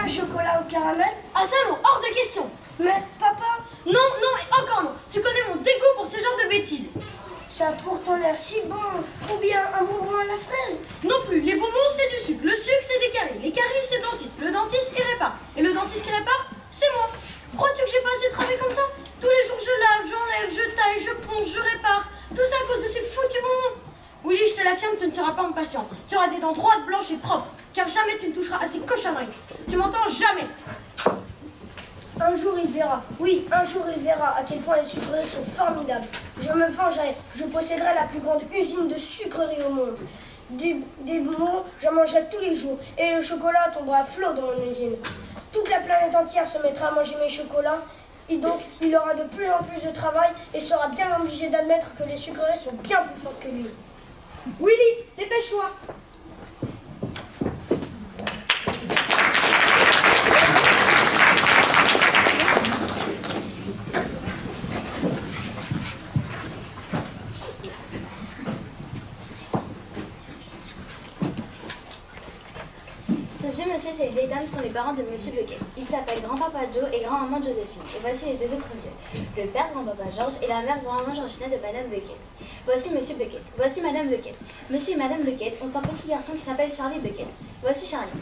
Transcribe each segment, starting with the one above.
un chocolat au caramel? Ah ça non, hors de question. Mais papa, Non, non et encore non. Tu connais mon dégoût pour ce genre de bêtises. ça a pourtant l'air si bon. Ou bien un bonbon à la fraise? Non plus, les bonbons c'est du sucre, le sucre c'est des caries, les caries c'est le dentiste il répare. Et le dentiste qui répare, c'est moi. Crois-tu que j'ai pas assez travaillé comme ça? Tous les jours je lave, j'enlève, je taille, je ponce, je répare. Tout ça à cause de ces foutus bonbons. Willy, je te l'affirme, tu ne seras pas mon patient. Tu auras des dents droites, blanches et propres. Car jamais tu ne toucheras à ces cochonneries. Tu m'entends? Jamais. Un jour il verra, oui, un jour il verra à quel point les sucreries sont formidables. Je me vengerai, je posséderai la plus grande usine de sucreries au monde. Des bonbons, j'en mangerai tous les jours, et le chocolat tombera à flot dans mon usine. Toute la planète entière se mettra à manger mes chocolats, et donc il aura de plus en plus de travail et sera bien obligé d'admettre que les sucreries sont bien plus fortes que lui. Willy, dépêche-toi. Ce vieux monsieur et cette vieille dame sont les parents de monsieur Bucket. Ils s'appellent grand-papa Joe et grand-maman Joséphine. Et voici les deux autres vieux. Le père grand-papa George et la mère grand-maman Georgina de madame Bucket. Voici monsieur Bucket. Voici madame Bucket. Monsieur et madame Bucket ont un petit garçon qui s'appelle Charlie Bucket. Voici Charlie.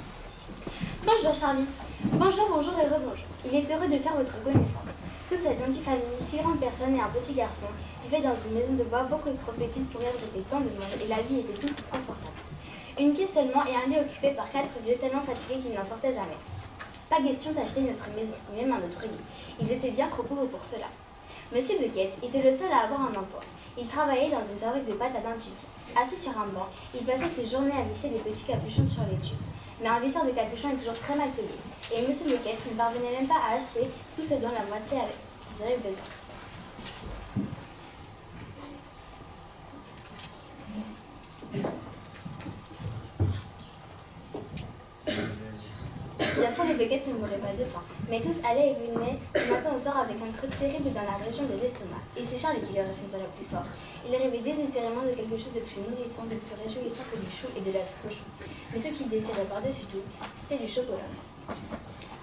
Bonjour Charlie. Bonjour, bonjour et rebonjour. Il est heureux de faire votre connaissance. Toute cette gentille famille, 6 grandes personnes et un petit garçon, vivaient dans une maison de bois beaucoup trop petite pour y abriter tant de monde et la vie était tous confortable. Une quai seulement et un lit occupé par 4 vieux tellement fatigués qu'ils n'en sortaient jamais. Pas question d'acheter notre maison, ni même un autre lit. Ils étaient bien trop pauvres pour cela. Monsieur Bucket était le seul à avoir un emploi. Il travaillait dans une fabrique de pâte à dentifrice. Assis sur un banc, il passait ses journées à visser des petits capuchons sur les tubes. Mais un visseur de capuchons est toujours très mal payé. Et monsieur Bucket ne parvenait même pas à acheter tout ce dont la moitié qu'ils avaient besoin. Bien sûr, les Bucket ne mouraient pas de faim, mais tous allaient et venaient du matin au soir avec un creux terrible dans la région de l'estomac. Et c'est Charlie qui leur ressentait le plus fort. Il rêvait désespérément de quelque chose de plus nourrissant, de plus réjouissant que du chou et de la soupe au chou. Mais ce qu'il désirait par-dessus tout, c'était du chocolat.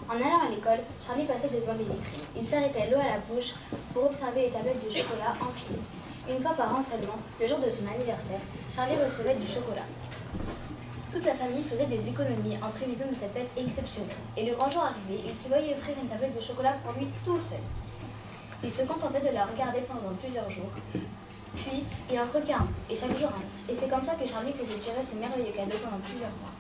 En allant à l'école, Charlie passait devant les vitrines. Il s'arrêtait l'eau à la bouche pour observer les tablettes de chocolat empilées. Une fois par an seulement, le jour de son anniversaire, Charlie recevait du chocolat. Toute la famille faisait des économies en prévision de cette fête exceptionnelle. Et le grand jour arrivé, il se voyait offrir une tablette de chocolat pour lui tout seul. Il se contentait de la regarder pendant plusieurs jours. Puis, il en croquait un, et chaque jour un. Et c'est comme ça que Charlie faisait durer ce merveilleux cadeau pendant plusieurs mois.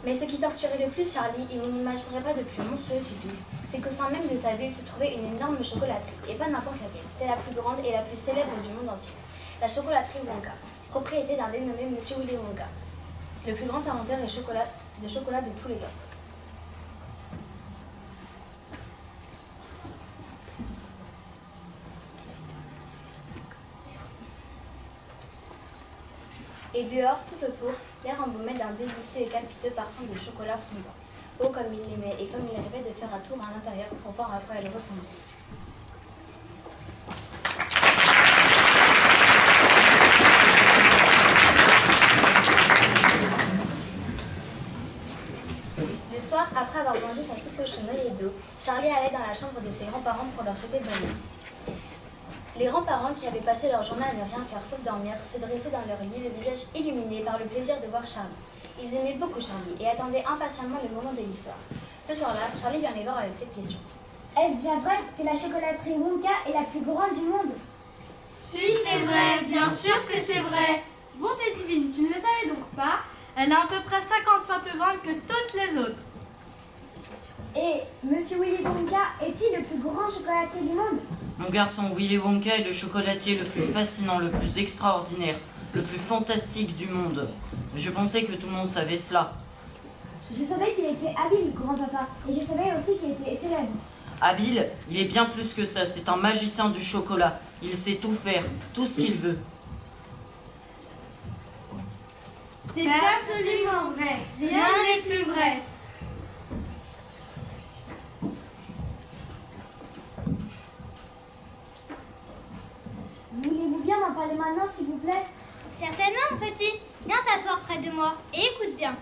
Mais ce qui torturait le plus Charlie, et on n'imaginerait pas de plus monstrueux supplice, c'est qu'au sein même de sa ville se trouvait une énorme chocolaterie, et pas n'importe laquelle. C'était la plus grande et la plus célèbre du monde entier. La chocolaterie Wonka, propriété d'un dénommé Monsieur Willy Wonka, le plus grand inventeur de chocolat de tous les temps. Et dehors, tout autour, l'air embaumé d'un délicieux et capiteux parfum de chocolat fondant. Oh, comme il l'aimait et comme il rêvait de faire un tour à l'intérieur pour voir à quoi elle ressemblait. Le soir, après avoir mangé sa soupe au chou noyée d'eau, Charlie allait dans la chambre de ses grands-parents pour leur souhaiter bonne nuit. Les grands-parents, qui avaient passé leur journée à ne rien faire sauf dormir, se dressaient dans leur lit, le visage illuminé par le plaisir de voir Charlie. Ils aimaient beaucoup Charlie et attendaient impatiemment le moment de l'histoire. Ce soir-là, Charlie vient les voir avec cette question. Est-ce bien vrai que la chocolaterie Wonka est la plus grande du monde? Si c'est vrai, bien sûr que c'est vrai. Bonté divine, tu ne le savais donc pas? Elle est à peu près 50 fois plus grande que toutes les autres. Et Monsieur Willy Wonka est-il le plus grand chocolatier du monde? Mon garçon, Willy Wonka est le chocolatier le plus fascinant, le plus extraordinaire, le plus fantastique du monde. Je pensais que tout le monde savait cela. Je savais qu'il était habile, grand-papa, et je savais aussi qu'il était célèbre. Habile, il est bien plus que ça, c'est un magicien du chocolat. Il sait tout faire, tout ce qu'il veut. C'est absolument vrai. Rien n'est plus vrai. Voulez-vous bien m'en parler maintenant, s'il vous plaît? Certainement, mon petit. Viens t'asseoir près de moi et écoute bien.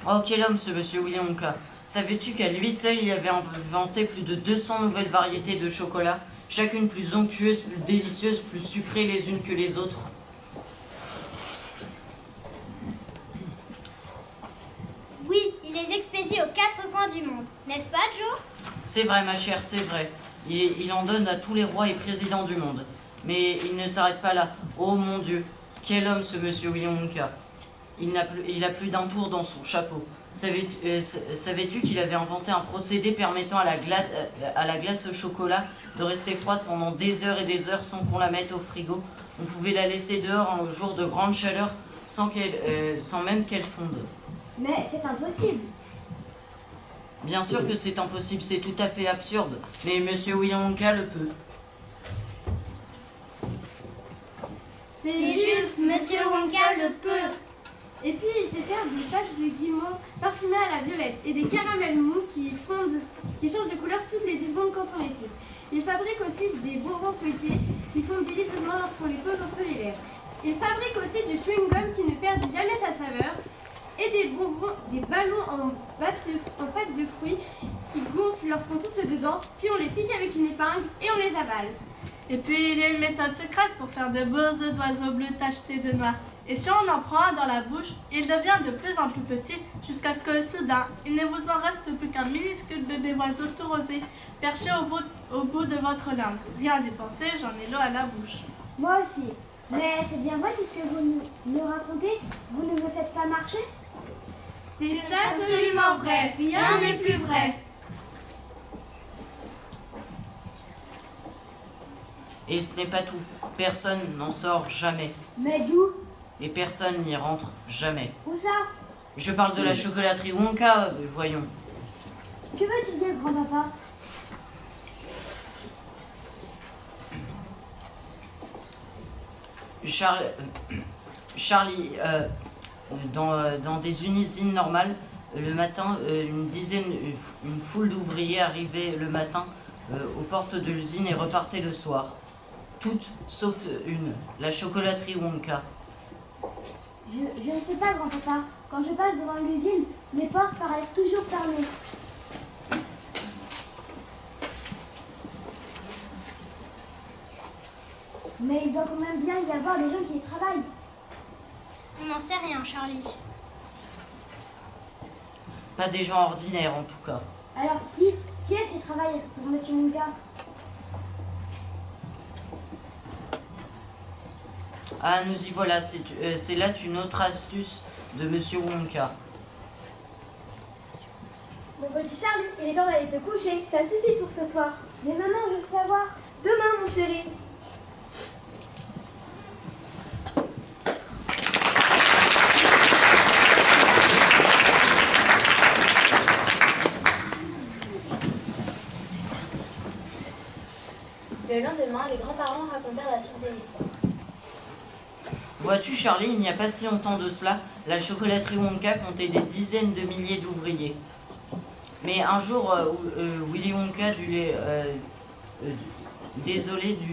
Oh, quel homme ce monsieur Willy Wonka! Savais-tu qu'à lui seul, il avait inventé plus de 200 nouvelles variétés de chocolat, chacune plus onctueuse, plus délicieuse, plus sucrée les unes que les autres? Oui, il les expédie aux 4 coins du monde. N'est-ce pas, Joe? C'est vrai, ma chère, c'est vrai. Il en donne à tous les rois et présidents du monde. Mais il ne s'arrête pas là. Oh mon Dieu, quel homme ce monsieur Willy Wonka! Il a plus d'un tour dans son chapeau. Savais-tu qu'il avait inventé un procédé permettant à la glace au chocolat de rester froide pendant des heures et des heures sans qu'on la mette au frigo? On pouvait la laisser dehors en jour de grande chaleur sans même qu'elle fonde. Mais c'est impossible. Bien sûr que c'est impossible, c'est tout à fait absurde. Mais monsieur Willy Wonka le peut. C'est juste, Monsieur Wonka le peut. Et puis il sait faire des taches de guimauve parfumées à la violette et des caramels mous qui changent de couleur toutes les 10 secondes quand on les suce. Il fabrique aussi des bonbons feuilletés qui fondent délicieusement lorsqu'on les pose entre les lèvres. Il fabrique aussi du chewing-gum qui ne perd jamais sa saveur et des ballons en pâte de fruits qui gonflent lorsqu'on souffle dedans, puis on les pique avec une épingle et on les avale. Et puis il y a une méthode secrète pour faire de beaux œufs d'oiseaux bleus tachetés de noir. Et si on en prend un dans la bouche, il devient de plus en plus petit jusqu'à ce que soudain, il ne vous en reste plus qu'un minuscule bébé oiseau tout rosé perché au bout de votre langue. Rien d'y penser, j'en ai l'eau à la bouche. Moi aussi. Mais c'est bien vrai tout ce que vous nous racontez. Vous ne me faites pas marcher? C'est absolument vrai, rien n'est plus vrai. Et ce n'est pas tout. Personne n'en sort jamais. Mais d'où? Et personne n'y rentre jamais. Où ça? Je parle de la chocolaterie Wonka, voyons. Que veux-tu dire, grand-papa? Charlie, dans des usines normales, le matin, une foule d'ouvriers arrivaient le matin aux portes de l'usine et repartaient le soir. Toutes sauf une, la chocolaterie Wonka. Je ne sais pas, grand-papa. Quand je passe devant l'usine, les portes paraissent toujours fermées. Mais il doit quand même bien y avoir des gens qui y travaillent. On n'en sait rien, Charlie. Pas des gens ordinaires en tout cas. Alors qui est-ce qui travaille pour Monsieur Wonka? Ah, nous y voilà, c'est là une autre astuce de Monsieur Wonka. Mon petit Charlie, il est temps d'aller te coucher. Ça suffit pour ce soir. Mais maman, je veux savoir. Demain, mon chéri. Le lendemain, les grands-parents racontèrent la suite de l'histoire. Vois-tu, Charlie, il n'y a pas si longtemps de cela, la chocolaterie Wonka comptait des dizaines de milliers d'ouvriers. Mais un jour, Willy Wonka dut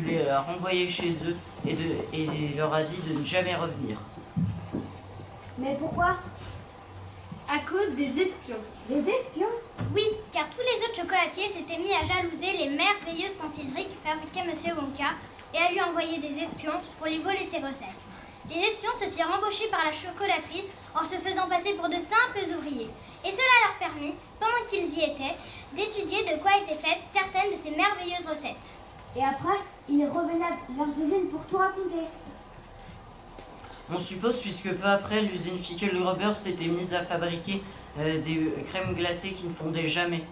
les renvoyer chez eux et leur a dit de ne jamais revenir. Mais pourquoi? À cause des espions. Des espions? Oui, car tous les autres chocolatiers s'étaient mis à jalouser les merveilleuses confiseries que fabriquait Monsieur Wonka et à lui envoyer des espions pour lui voler ses recettes. Les espions se firent embaucher par la chocolaterie en se faisant passer pour de simples ouvriers. Et cela leur permit, pendant qu'ils y étaient, d'étudier de quoi étaient faites certaines de ces merveilleuses recettes. Et après, ils revenaient à leurs usines pour tout raconter. On suppose, puisque peu après, l'usine Fickelgruber s'était mise à fabriquer des crèmes glacées qui ne fondaient jamais.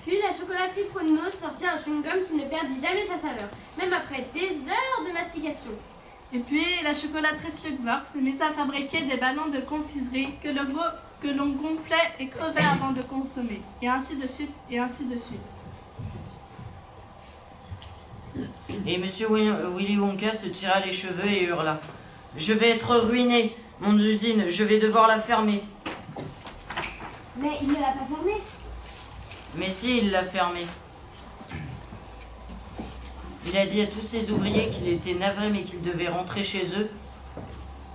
Puis la chocolaterie Prodnos sortit un chewing-gum qui ne perdit jamais sa saveur, même après des heures de mastication. Et puis la chocolaterie Slugworks s'est mise à fabriquer des ballons de confiserie que l'on gonflait et crevait avant de consommer. Et ainsi de suite, et ainsi de suite. Et Monsieur Willy Wonka se tira les cheveux et hurla. « Je vais être ruiné, mon usine, je vais devoir la fermer. » Mais il ne l'a pas fermée. Mais si, il l'a fermée. Il a dit à tous ses ouvriers qu'il était navré mais qu'ils devaient rentrer chez eux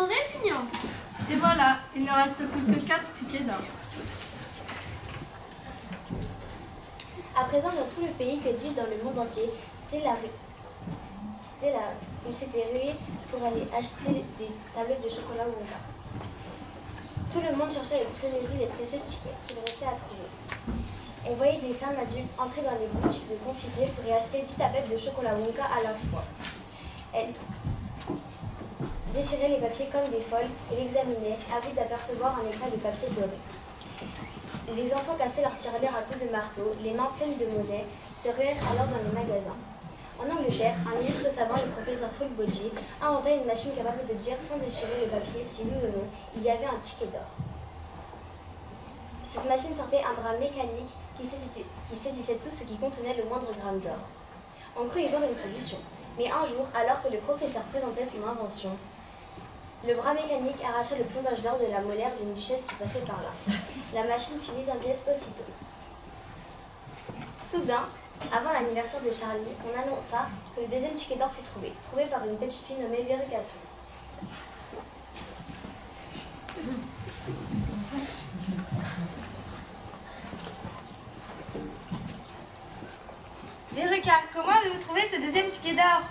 soirée finie. Et voilà, il ne reste plus que 4 tickets d'or. À présent, dans tout le pays, que dis-je, dans le monde entier, il s'était rué pour aller acheter des tablettes de chocolat Wonka. Tout le monde cherchait avec frénésie les précieux tickets qu'il restait à trouver. On voyait des femmes adultes entrer dans les boutiques de confiserie pour y acheter 10 tablettes de chocolat Wonka à la fois. Elles déchiraient les papiers comme des folles et l'examinaient, avides d'apercevoir un éclat de papier doré. Les enfants cassaient leur tirelire à coups de marteau, les mains pleines de monnaie, se ruèrent alors dans les magasins. En Angleterre, un illustre savant, le professeur Fulbodji, inventa une machine capable de dire sans déchirer le papier si oui ou non il y avait un ticket d'or. Cette machine sortait un bras mécanique qui saisissait tout ce qui contenait le moindre gramme d'or. On crut y voir une solution, mais un jour, alors que le professeur présentait son invention, le bras mécanique arracha le plombage d'or de la molaire d'une duchesse qui passait par là. La machine fut mise en pièces aussitôt. Soudain, avant l'anniversaire de Charlie, on annonça que le deuxième ticket d'or fut trouvé par une petite fille nommée Véruca Sweet. Véruca, comment avez-vous trouvé ce deuxième ticket d'or?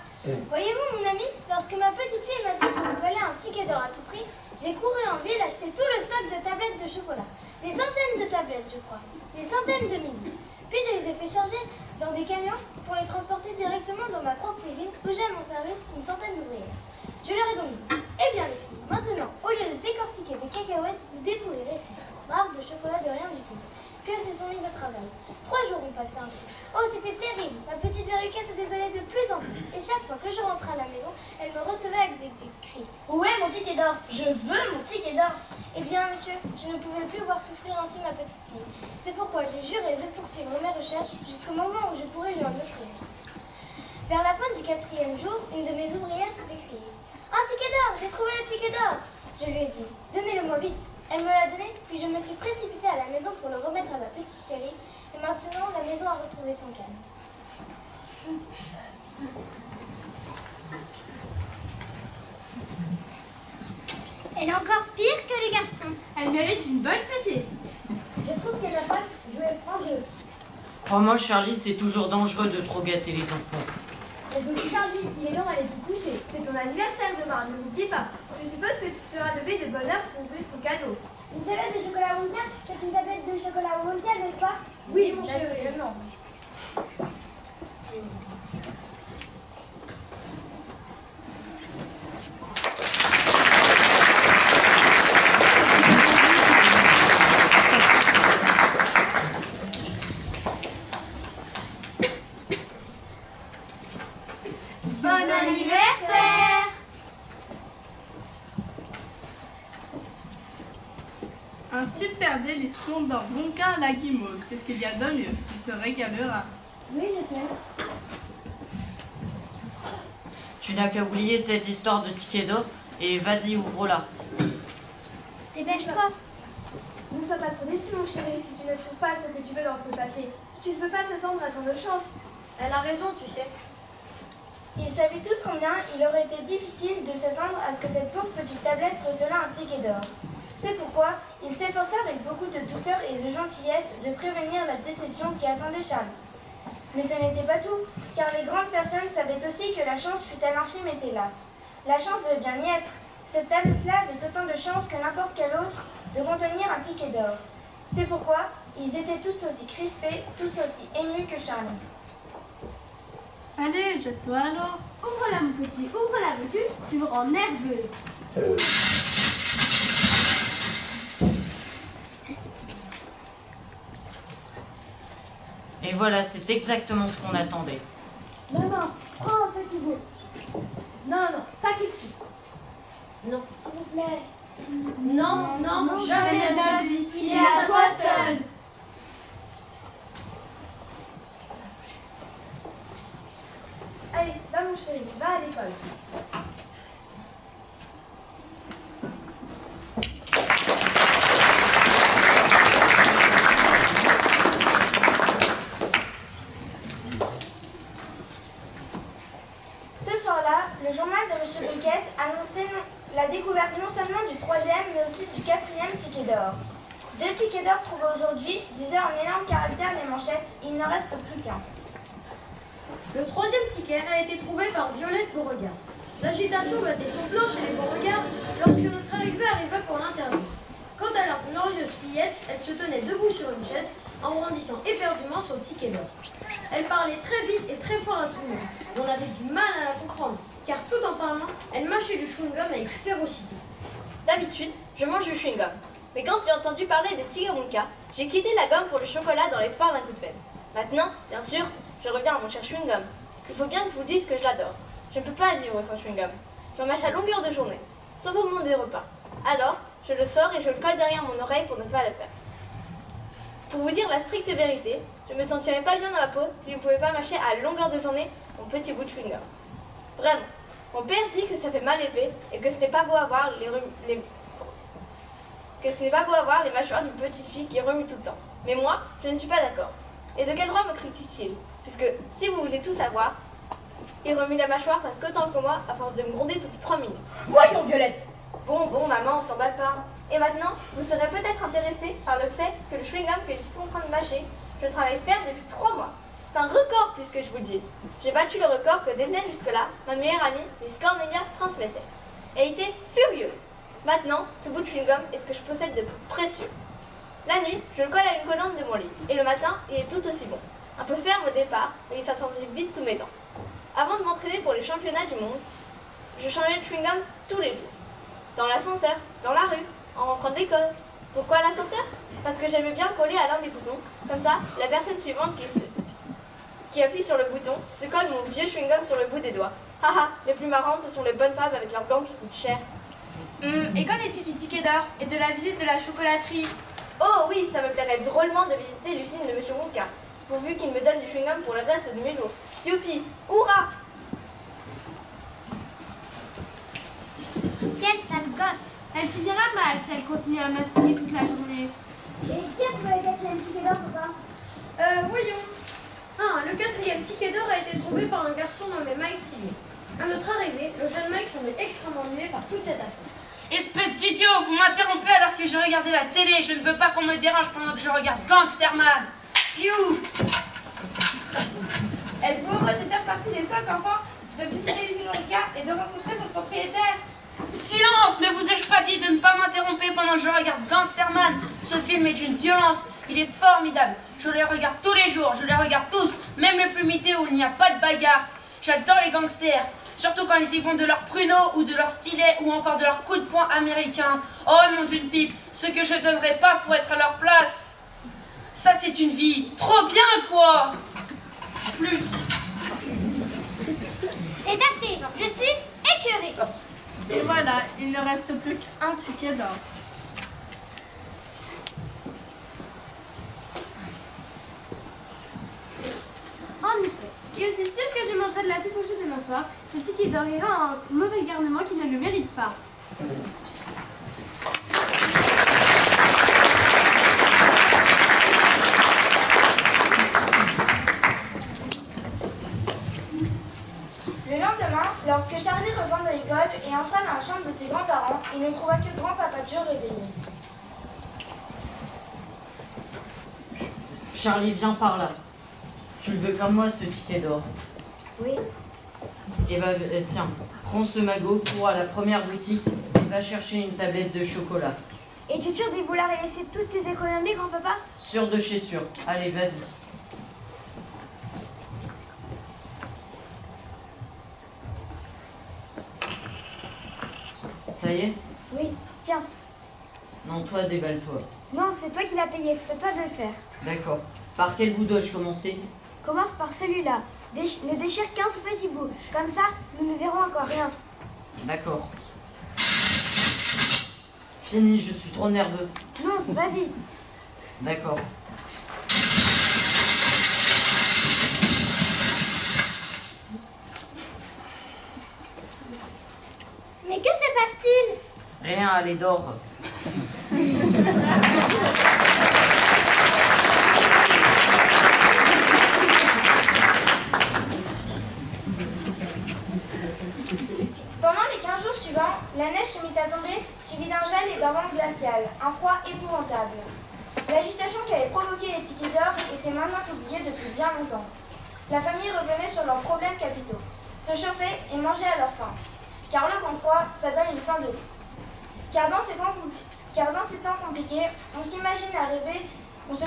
Voyez-vous, mon ami, lorsque ma petite fille m'a dit qu'il me fallait un ticket d'or à tout prix, j'ai couru en ville acheter tout le stock de tablettes de chocolat. Des centaines de tablettes, je crois. Des centaines de milliers. Puis je les ai fait charger dans des camions pour les transporter directement dans ma propre usine où j'ai à mon service une centaine d'ouvrières. Je leur ai donc dit, eh bien les filles, maintenant, au lieu de décortiquer des cacahuètes, vous dépouillerez ces barres de chocolat de rien du tout. Puis elles se sont mises au travail. 3 jours ont passé ainsi. Oh, c'était terrible. Ma petite Véruca se désolait de plus en plus. Et chaque fois que je rentrais à la maison, elle me recevait avec des cris. Où est mon ticket d'or? Je veux mon ticket d'or. Eh bien, monsieur, je ne pouvais plus voir souffrir ainsi ma petite fille. C'est pourquoi j'ai juré de poursuivre mes recherches jusqu'au moment où je pourrais lui en offrir. Vers la fin du 4e jour, une de mes ouvrières s'est écriée. Un ticket d'or! J'ai trouvé le ticket d'or! Je lui ai dit, donnez-le-moi vite. Elle me l'a donné, puis je me suis précipitée à la maison pour le remettre à ma petite chérie. Et maintenant, la maison a retrouvé son calme. Elle est encore pire que le garçon. Elle mérite une bonne fessée. Je trouve qu'elle n'a pas joué franc jeu. Crois-moi, Charlie, c'est toujours dangereux de trop gâter les enfants. Mon petit Charlie, il est temps d'aller te toucher. C'est ton anniversaire demain, ne l'oublie pas. Je suppose que tu seras levé de bonne heure pour ouvrir ton cadeau. Une tablette de chocolat Wonka? C'est une tablette de chocolat Wonka, n'est-ce pas? Oui, mon chéri. Bon anniversaire! Un super délice fondant Wonka à la guimauve, c'est ce qu'il y a de mieux. Tu te régaleras. Oui, je sais. Tu n'as qu'à oublier cette histoire de ticket d'or et vas-y, ouvre-la. Dépêche-toi. Ne sois pas trop déçu, mon chéri, si tu ne trouves pas ce que tu veux dans ce papier. Tu ne peux pas t'attendre à tant de chance. Elle a raison, tu sais. Ils savaient tous combien il aurait été difficile de s'attendre à ce que cette pauvre petite tablette recelât un ticket d'or. C'est pourquoi ils s'efforçaient avec beaucoup de douceur et de gentillesse de prévenir la déception qui attendait Charlie. Mais ce n'était pas tout, car les grandes personnes savaient aussi que la chance, fût-elle infime, était là. La chance devait bien y être. Cette tablette-là avait autant de chance que n'importe quelle autre de contenir un ticket d'or. C'est pourquoi ils étaient tous aussi crispés, tous aussi émus que Charlie. Allez, jette-toi à l'eau. Ouvre-la, mon petit, ouvre-la, veux-tu? Tu me rends nerveuse. Et voilà, c'est exactement ce qu'on attendait. Maman, prends un petit bout. Non, pas question. S'il vous plaît. Non, jamais de la vie. Il est à toi seul. Allez, va mon chéri, va à l'école. Ce soir-là, le journal de M. Bucket annonçait la découverte non seulement du 3e, mais aussi du 4e ticket d'or. 2 tickets d'or trouvés aujourd'hui disaient en énorme caractère les manchettes, il n'en reste plus qu'un. Le 3e ticket a été trouvé par Violette Beauregard. L'agitation battait son plan chez les Beauregard lorsque notre arrivée arriva pour l'interview. Quant à la glorieuse fillette, elle se tenait debout sur une chaise en brandissant éperdument son ticket d'or. Elle parlait très vite et très fort à tout le monde. On avait du mal à la comprendre, car tout en parlant, elle mâchait du chewing-gum avec férocité. D'habitude, je mange du chewing-gum. Mais quand j'ai entendu parler des Tiggy Wonka, j'ai quitté la gomme pour le chocolat dans l'espoir d'un coup de peine. Maintenant, bien sûr, je reviens à mon cher chewing-gum. Il faut bien que je vous dise que je l'adore. Je ne peux pas vivre sans chewing-gum. J'en mâche à longueur de journée, sauf au moment des repas. Alors, je le sors et je le colle derrière mon oreille pour ne pas le perdre. Pour vous dire la stricte vérité, je me sentirais pas bien dans ma peau si je ne pouvais pas mâcher à longueur de journée mon petit bout de chewing-gum. Vraiment, mon père dit que ça fait mal épais et que ce n'est pas beau à voir les mâchoires d'une petite fille qui remue tout le temps. Mais moi, je ne suis pas d'accord. Et de quel droit me critique-t-il? Puisque, si vous voulez tout savoir, il remue la mâchoire presque autant que moi à force de me gronder toutes les 3 minutes. Voyons, Violette! Bon, maman, on s'emballe pas. Et maintenant, vous serez peut-être intéressé par le fait que le chewing-gum que je suis en train de mâcher, je travaille faire depuis 3 mois. C'est un record puisque je vous le dis. J'ai battu le record que détenait jusque-là ma meilleure amie, Miss Cornelia transmettait. Elle était furieuse. Maintenant, ce bout de chewing-gum est ce que je possède de plus précieux. La nuit, je le colle à une colonne de mon lit. Et le matin, il est tout aussi bon. Un peu ferme au départ, mais il s'attendrit vite sous mes dents. Avant de m'entraîner pour les championnats du monde, je changeais de chewing-gum tous les jours. Dans l'ascenseur, dans la rue, en rentrant de l'école. Pourquoi l'ascenseur? Parce que j'aimais bien coller à l'un des boutons. Comme ça, la personne suivante qui appuie sur le bouton se colle mon vieux chewing-gum sur le bout des doigts. Haha, les plus marrantes, ce sont les bonnes femmes avec leurs gants qui coûtent cher. Et qu'en est-il du ticket d'or et de la visite de la chocolaterie? Oh oui, ça me plairait drôlement de visiter l'usine de M. Wonka, pourvu qu'il me donne du chewing-gum pour le reste de mes jours. Youpi, hurrah! Quelle sale gosse! Elle finira mal si elle continue à mastiquer toute la journée. Et qui a trouvé le 4e ticket d'or, papa? Voyons. Le 4e ticket d'or a été trouvé par un garçon nommé Mike Tilly. À notre arrivée, le jeune Mike semblait extrêmement ennuyé par toute cette affaire. Espèce d'idiot, vous m'interrompez alors que je regardais la télé. Je ne veux pas qu'on me dérange pendant que je regarde Gangsterman. Piou! Êtes-vous heureux de faire partie des 5 enfants de visiter l'usine Wonka et de rencontrer son propriétaire? Silence! Ne vous ai-je pas dit de ne pas m'interrompre pendant que je regarde Gangsterman? Ce film est d'une violence. Il est formidable. Je les regarde tous les jours. Je les regarde tous. Même le plus mité où il n'y a pas de bagarre. J'adore les gangsters. Surtout quand ils y vont de leur pruneau ou de leur stylet ou encore de leur coup de poing américain. Oh non d'une pipe, ce que je donnerais pas pour être à leur place. Ça c'est une vie trop bien quoi. Plus. C'est assez, je suis écœurée. Et voilà, il ne reste plus qu'un ticket d'or. En effet. Et aussi sûr que je mangerai de la soupe au chou demain soir, ce ticket d'or ira à un mauvais garnement qui ne le mérite pas. Le lendemain, lorsque Charlie revint de l'école et entra dans la chambre de ses grands-parents, il ne trouva que grand-papa Joe réveillé. Charlie, viens par là. Tu le veux comme moi, ce ticket d'or? Oui. Eh ben, tiens, prends ce magot, cours à la première boutique et va chercher une tablette de chocolat. Et tu es sûr de vouloir y laisser toutes tes économies, grand-papa? Sûr de chez sûr. Allez, vas-y. Ça y est? Oui, tiens. Non, toi, déballe-toi. Non, c'est toi qui l'as payé, c'est à toi de le faire. D'accord. Par quel bout dois-je commencer? Commence par celui-là. Ne déchire qu'un tout petit bout. Comme ça, nous ne verrons encore rien. D'accord. Fini, je suis trop nerveux. Non, vas-y. D'accord. Mais que se passe-t-il? Rien, allez, dors. Pendant les 15 jours suivants, la neige se mit longtemps. La famille revenait sur leurs problèmes capitaux, se chauffer et manger à leur faim. Car le grand froid, ça donne une faim de lit. Car dans ces temps compliqués, on se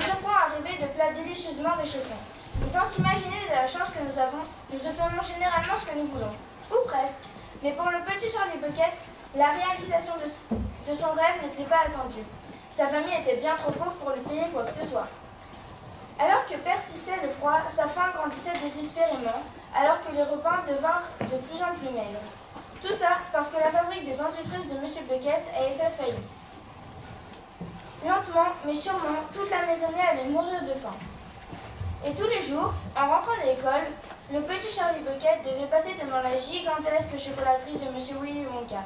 surprend à rêver de plats délicieusement réchauffants. Et sans s'imaginer de la chance que nous avons, nous obtenons généralement ce que nous voulons. Ou presque. Mais pour le petit Charlie Bucket, la réalisation de son rêve n'était pas attendue. Sa famille était bien trop pauvre pour lui payer quoi que ce soit. Alors que persistait le froid, sa faim grandissait désespérément, alors que les repas devinrent de plus en plus maigres. Tout ça parce que la fabrique des dentifrices de M. Bucket avait fait faillite. Lentement, mais sûrement, toute la maisonnée allait mourir de faim. Et tous les jours, en rentrant de l'école, le petit Charlie Bucket devait passer devant la gigantesque chocolaterie de M. Willy Wonka.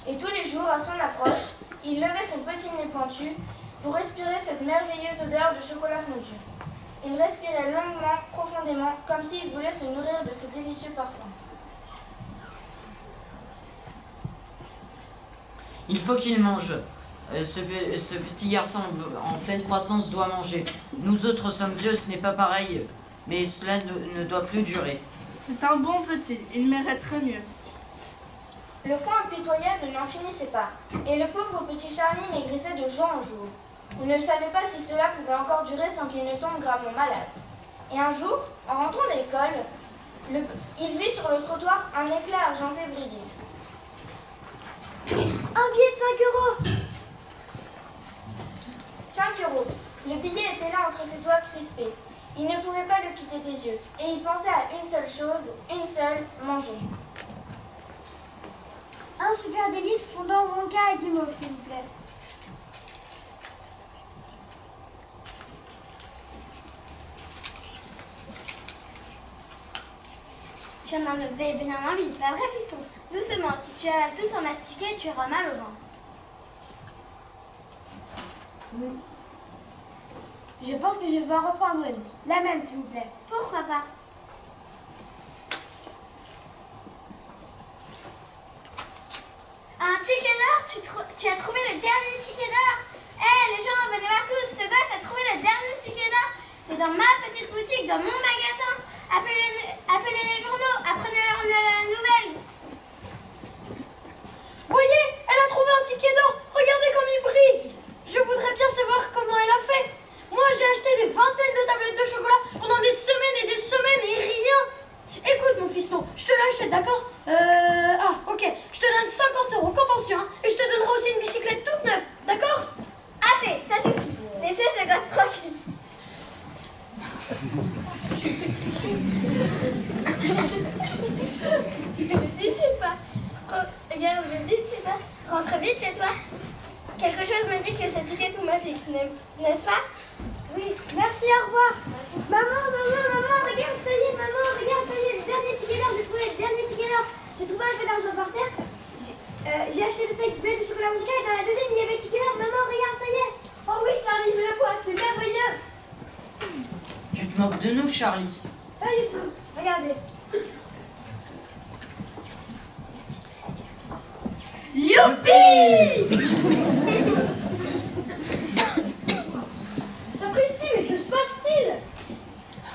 Et tous les jours, à son approche, il levait son petit nez pointu pour respirer cette merveilleuse odeur de chocolat fondu. Il respirait longuement, profondément, comme s'il voulait se nourrir de ce délicieux parfum. Il faut qu'il mange. Ce petit garçon en pleine croissance doit manger. Nous autres sommes vieux, ce n'est pas pareil. Mais cela ne doit plus durer. C'est un bon petit, il mériterait mieux. Le froid impitoyable n'en finissait pas, et le pauvre petit Charlie maigrissait de jour en jour. Il ne savait pas si cela pouvait encore durer sans qu'il ne tombe gravement malade. Et un jour, en rentrant de l'école, il vit sur le trottoir un éclat argenté briller. Un billet de 5 €. 5 €. Le billet était là entre ses doigts crispés. Il ne pouvait pas le quitter des yeux, et il pensait à une seule chose, manger. Un super délice fondant Wonka et guimauve, s'il vous plaît. Tu en avais bien envie, pas vrai, fiston? Doucement, si tu as tout sans mastiquer, tu auras mal au ventre. Je pense que je vais en reprendre une. La même, s'il vous plaît. Pourquoi pas? Un ticket d'or? Tu as trouvé le dernier ticket d'or? Hé, les gens, venez voir tous, ce gosse a trouvé le dernier ticket d'or. C'est dans ma petite boutique, dans mon magasin. Appelez les journaux, apprenez-leur la nouvelle. Voyez, elle a trouvé un ticket d'or. Regardez comme il brille. Je voudrais bien savoir comment elle a fait. Moi, j'ai acheté des vingtaines de tablettes de chocolat pendant des semaines et rien. Écoute, mon fiston, je te l'achète, d'accord? Ok. Je te donne 50 € qu'en pension, hein, et je te donnerai aussi une bicyclette toute neuve, d'accord? Assez, ça suffit. Laissez ce gosse tranquille. Je sais pas. Regarde vite, je sais pas. Rentre vite chez toi. Quelque chose me dit que ce ticket tout ma vie, n'est-ce pas? Oui, merci, au revoir. Maman, regarde, ça y est, le dernier ticket d'or, j'ai trouvé le dernier ticket d'or. J'ai trouvé un peu d'argent par terre. J'ai acheté 2 tailles de chocolat Wonka et dans la deuxième, il y avait le ticket d'or. Maman, regarde, ça y est. Oh oui, Charlie, je le vois, c'est merveilleux. Tu te moques de nous, Charlie? Pas du tout. Regardez. Youpi! Sapristi, mais que se passe-t-il?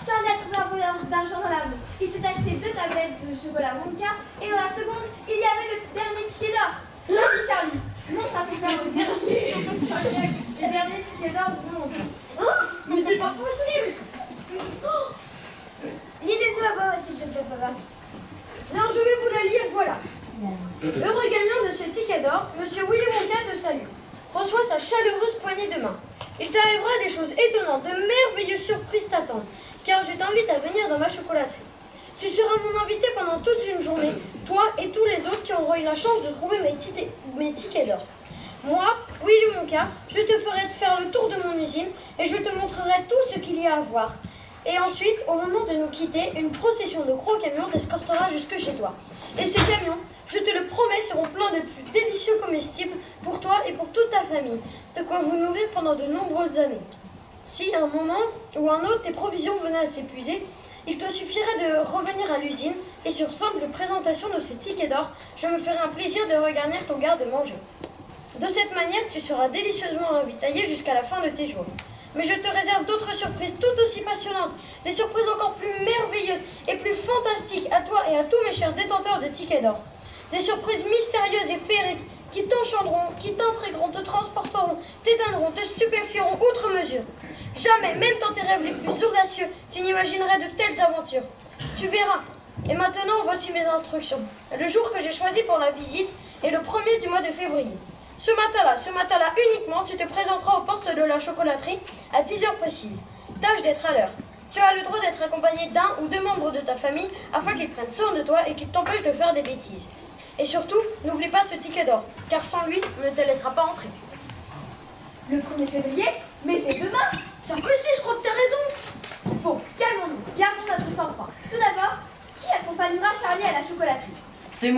Charlie a trouvé un peu d'argent dans la boue. Il s'est acheté 2 tablettes de chocolat Wonka et dans la seconde, il y avait le dernier ticket d'or. Vas-y, Charlie, montre à ton père le dernier ticket d'or du monde. Hein? Mais c'est pas possible! Lis-le-nous à voix haute, s'il te plaît, papa. Alors, je vais vous la lire, voilà. Heureux gagnant de ce ticket d'or, Monsieur Willy Wonka te salue. Reçois sa chaleureuse poignée de main. Il t'arrivera des choses étonnantes, de merveilleuses surprises t'attendent, car je t'invite à venir dans ma chocolaterie. Tu seras mon invité pendant toute une journée, toi et tous les autres qui auront eu la chance de trouver mes tickets d'or. Moi, Willy Wonka, je te ferai faire le tour de mon usine et je te montrerai tout ce qu'il y a à voir. Et ensuite, au moment de nous quitter, une procession de gros camions t'escortera jusque chez toi. Et ces camions, je te le promets, seront pleins de plus délicieux comestibles pour toi et pour toute ta famille, de quoi vous nourrir pendant de nombreuses années. Si à un moment ou un autre tes provisions venaient à s'épuiser, il te suffirait de revenir à l'usine et sur simple présentation de ce ticket d'or, je me ferai un plaisir de regarnir ton garde-manger. De cette manière, tu seras délicieusement ravitaillé jusqu'à la fin de tes jours. Mais je te réserve d'autres surprises tout aussi passionnantes, des surprises encore plus merveilleuses et plus fantastiques à toi et à tous mes chers détenteurs de tickets d'or. Des surprises mystérieuses et féeriques qui t'enchanteront, qui t'intrigueront, te transporteront, t'éteindront, te stupéfieront outre mesure. Jamais, même dans tes rêves les plus audacieux, tu n'imaginerais de telles aventures. Tu verras. Et maintenant, voici mes instructions. Le jour que j'ai choisi pour la visite est le 1er du mois de février. Ce matin-là uniquement, tu te présenteras aux portes de la chocolaterie à 10 heures précises. Tâche d'être à l'heure. Tu as le droit d'être accompagné d'un ou deux membres de ta famille afin qu'ils prennent soin de toi et qu'ils t'empêchent de faire des bêtises. Et surtout, n'oublie pas ce ticket d'or, car sans lui, on ne te laissera pas entrer. Le 1er février? Mais c'est demain! Sapristi, je crois que t'as raison. Bon, calmons-nous, gardons notre sang-froid. Tout d'abord, qui accompagnera Charlie à la chocolaterie? C'est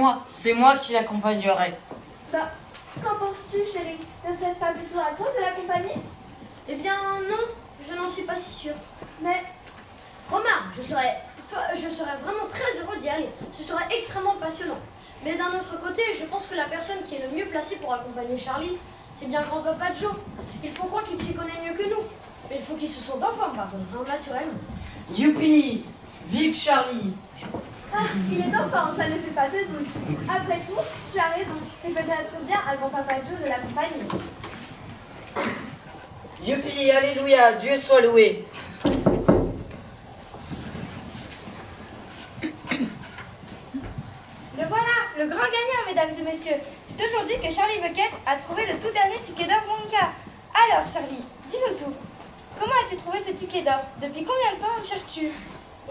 moi qui l'accompagnerai. Bah, qu'en penses-tu, chérie? Ne serait-ce pas plutôt à toi de l'accompagner? Eh bien, non, je n'en suis pas si sûre. Mais, Remarque, je serais vraiment très heureux d'y aller. Ce serait extrêmement passionnant. Mais d'un autre côté, je pense que la personne qui est le mieux placée pour accompagner Charlie, c'est bien grand-papa Joe. Il faut croire qu'il s'y connaît mieux que nous. Mais il faut qu'il se sente en forme, par contre, naturellement. Youpi! Vive Charlie! ah, il est en forme, ça ne fait pas de doute. Après tout, tu as raison, c'est peut-être bien à grand-papa Joe de l'accompagner. Youpi! Alléluia! Dieu soit loué! Le voilà, le grand gagnant, mesdames et messieurs. C'est aujourd'hui que Charlie Bucket a trouvé le tout dernier ticket d'or Wonka. Alors, Charlie, dis-nous tout. Comment as-tu trouvé ce ticket d'or? Depuis combien de temps le cherches-tu?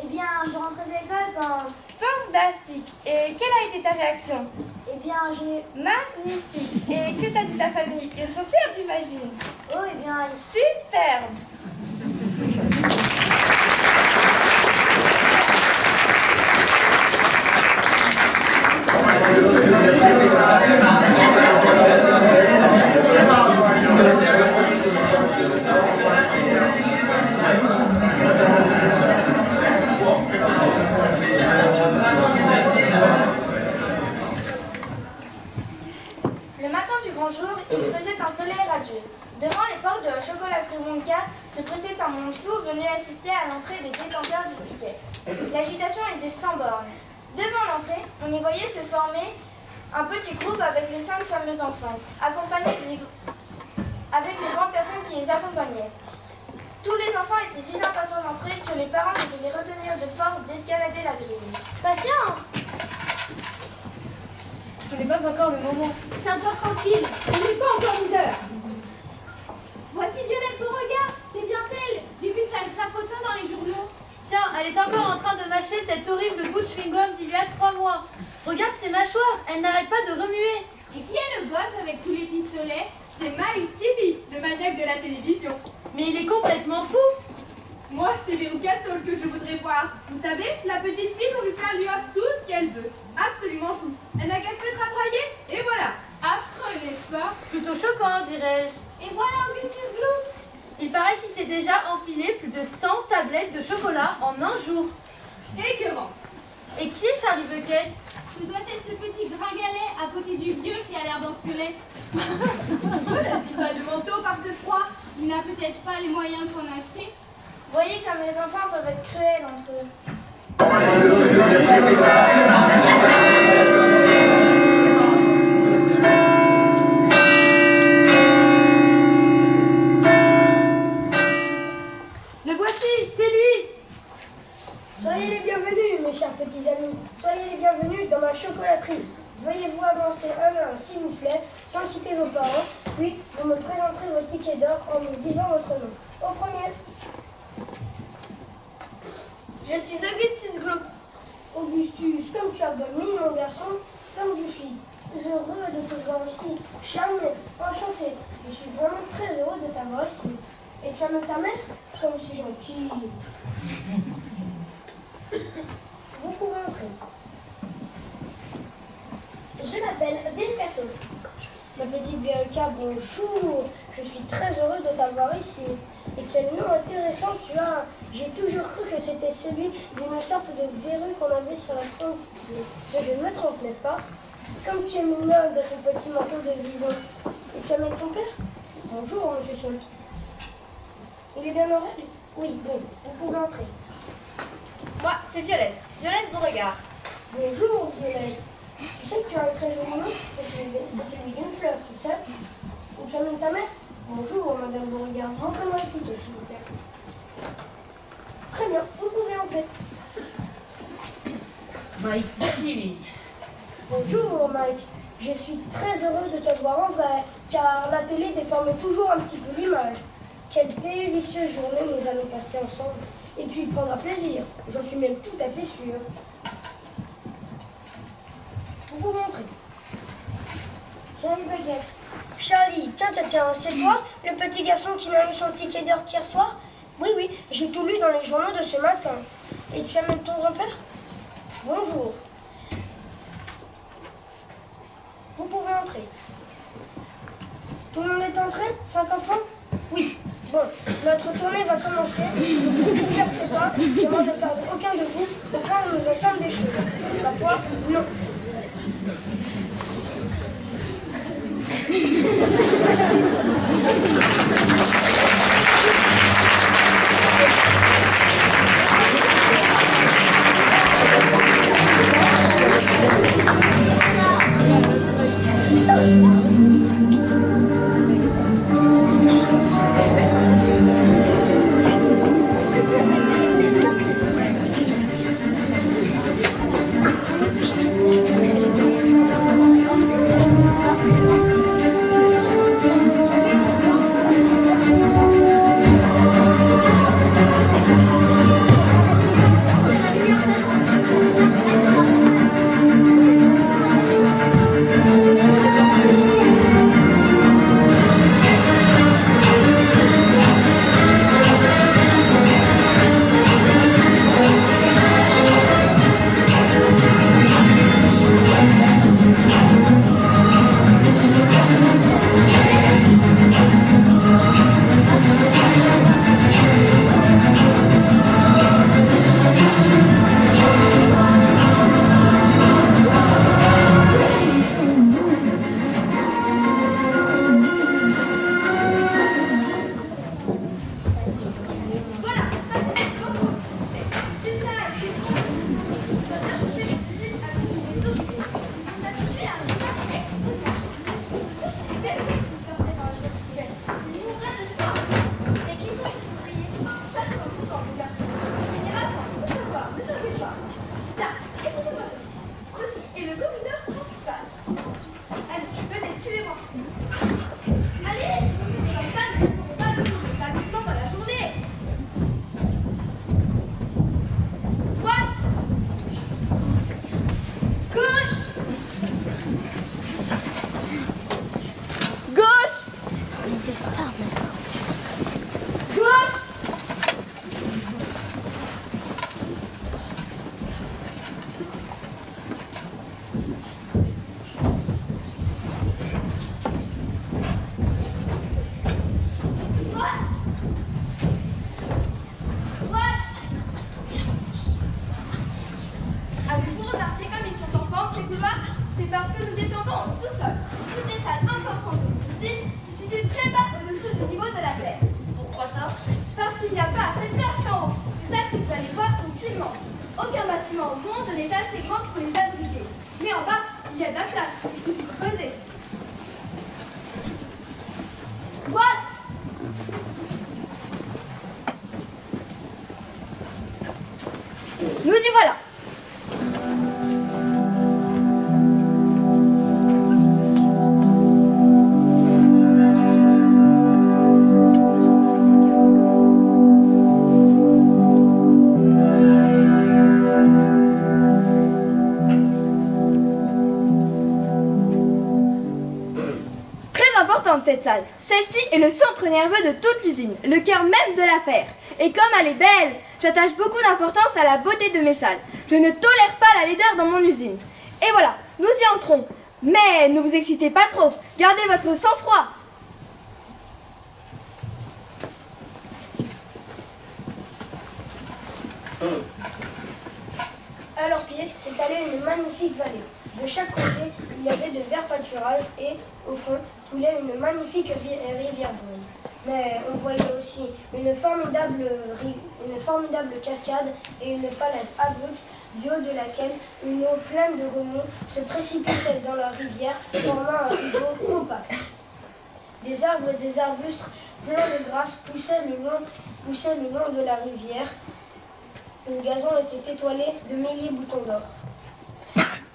Eh bien, je rentrais de l'école quand... Fantastique. Et quelle a été ta réaction? Eh bien, j'ai... Magnifique. Et que t'a dit ta famille? Ils sont fiers, j'imagine. Oh, eh bien, Superbe. Le matin du grand jour, il faisait un soleil radieux. Devant les portes de la chocolaterie Wonka se pressait un monde fou venu assister à l'entrée des détenteurs du ticket. L'agitation était sans borne. Devant l'entrée, on y voyait se former un petit groupe avec les 5 fameux enfants, accompagnés avec les grandes personnes qui les accompagnaient. Tous les enfants étaient si impatients d'entrer que les parents devaient les retenir de force d'escalader la grille. Patience! Ce n'est pas encore le moment. Tiens-toi tranquille, il n'est pas encore 10 heures. Voici Violette Beauregard, c'est bien elle. J'ai vu sa photo dans les journaux. Tiens, elle est encore en train de mâcher cet horrible bout de chewing-gum d'il y a 3 mois. Regarde ses mâchoires, elle n'arrête pas de remuer. Et qui est le gosse avec tous les pistolets? C'est Mike Tibi, le manègue de la télévision. Mais il est complètement fou. Moi, c'est Léo Gassol que je voudrais voir. Vous savez, la petite fille, on lui offre tout ce qu'elle veut. Absolument tout. Elle n'a qu'à se mettre à brailler, et voilà. Affreux, n'est-ce pas? Plutôt choquant, dirais-je. Et voilà Augustus Gloop. Il paraît qu'il s'est déjà enfilé plus de 100 tablettes de chocolat en un jour. Écœurant. Et qui est Charlie Bucket? Ce doit être ce petit gringalet à côté du vieux qui a l'air d'un squelette. N'a-t-il pas de manteau par ce froid? Il n'a peut-être pas les moyens de s'en acheter. Voyez comme les enfants peuvent être cruels entre eux. Le voici, c'est lui. Soyez les bienvenus, mes chers petits amis. Soyez les bienvenus dans ma chocolaterie. Veuillez vous avancer un à un, s'il vous plaît, sans quitter vos parents. Puis, vous me présenterez vos tickets d'or en me disant votre nom. Au premier. Je suis Augustus Gloop. Augustus, comme tu as bonne mine, mon garçon, comme je suis heureux de te voir ici. Charmé, enchanté. Je suis vraiment très heureux de t'avoir ici. Et tu as même ta mère? Comme c'est gentil. Vous pouvez entrer. Je m'appelle Belcasso. Ma petite Belka, bonjour. Je suis très heureux de t'avoir ici. Et quel nom intéressant tu as. J'ai toujours cru que c'était celui d'une sorte de verrue qu'on avait sur la front. Mais je me trompe, n'est-ce pas? Comme tu es mignonne de ton petit manteau de vison. Et tu amènes ton père? Bonjour, monsieur Salt. Il est bien en règle? Oui, bon, vous pouvez entrer. Moi, c'est Violette. Violette Beauregard. Bonjour, Violette. Tu sais que tu as un très joli nom, c'est celui d'une fleur, tu sais? Où tu amènes ta mère? Bonjour, Madame Beauregard. Rentrez-moi expliquer, s'il vous plaît. Très bien, vous pouvez entrer. Mike TV. Bonjour, Mike. Je suis très heureux de te voir en vrai, car la télé déforme toujours un petit peu l'image. Quelle délicieuse journée nous allons passer ensemble. Et tu y prendras plaisir, j'en suis même tout à fait sûre. Vous pouvez entrer. Charlie Bucket. Charlie, tiens, c'est toi, le petit garçon qui n'a eu son ticket d'heure qu'hier soir? Oui, j'ai tout lu dans les journaux de ce matin. Et tu amènes ton grand-père? Bonjour. Vous pouvez entrer. Tout le monde est entré? 5 enfants? Oui. Bon, notre tournée va commencer. Ne vous dispersez pas. Je ne demande de perdre aucun de vous pour prendre nous ensemble des choses. Parfois, non. Nous y voilà. Cette salle. Celle-ci est le centre nerveux de toute l'usine, le cœur même de l'affaire. Et comme elle est belle, j'attache beaucoup d'importance à la beauté de mes salles. Je ne tolère pas la laideur dans mon usine. Et voilà, nous y entrons. Mais ne vous excitez pas trop, gardez votre sang-froid. À leurs pieds s'étalait une magnifique vallée. De chaque côté, il y avait de verts pâturages et, au fond, coulait une magnifique rivière brune. mais on voyait aussi une formidable cascade et une falaise abrupte, du haut de laquelle une eau pleine de remous se précipitait dans la rivière, formant un rideau compact. Des arbres et des arbustes pleins de grâce poussaient le long de la rivière. Le gazon était étoilé de milliers de boutons d'or.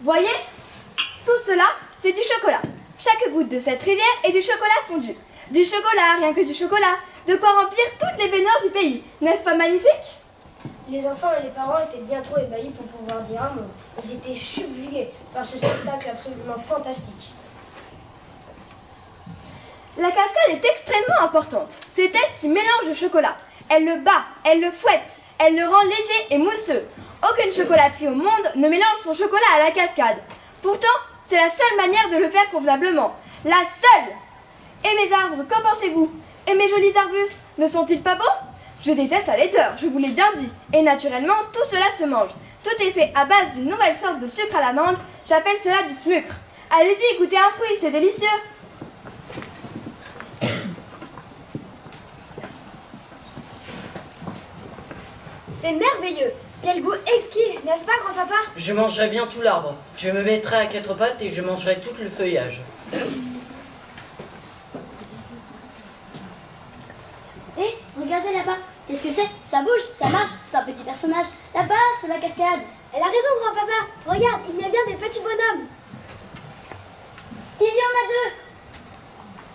Voyez, tout cela, c'est du chocolat. Chaque goutte de cette rivière est du chocolat fondu. Du chocolat, rien que du chocolat. De quoi remplir toutes les baignoires du pays. N'est-ce pas magnifique? Les enfants et les parents étaient bien trop ébahis pour pouvoir dire un mot. Ils étaient subjugués par ce spectacle absolument fantastique. La cascade est extrêmement importante. C'est elle qui mélange le chocolat. Elle le bat, elle le fouette, elle le rend léger et mousseux. Aucune chocolaterie au monde ne mélange son chocolat à la cascade. Pourtant, c'est la seule manière de le faire convenablement. La seule! Et mes arbres, qu'en pensez-vous? Et mes jolis arbustes, ne sont-ils pas beaux? Je déteste la laideur, je vous l'ai bien dit. Et naturellement, tout cela se mange. Tout est fait à base d'une nouvelle sorte de sucre à l'amande. J'appelle cela du smucre. Allez-y, goûtez un fruit, c'est délicieux. C'est merveilleux. Quel goût exquis, n'est-ce pas, grand-papa? Je mangerai bien tout l'arbre. Je me mettrai à quatre pattes et je mangerai tout le feuillage. Hé, regardez là-bas. Qu'est-ce que c'est? Ça bouge, ça marche, c'est un petit personnage. Là-bas, sur la cascade. Elle a raison, grand-papa. Regarde, il y a bien des petits bonhommes. Il y en a deux.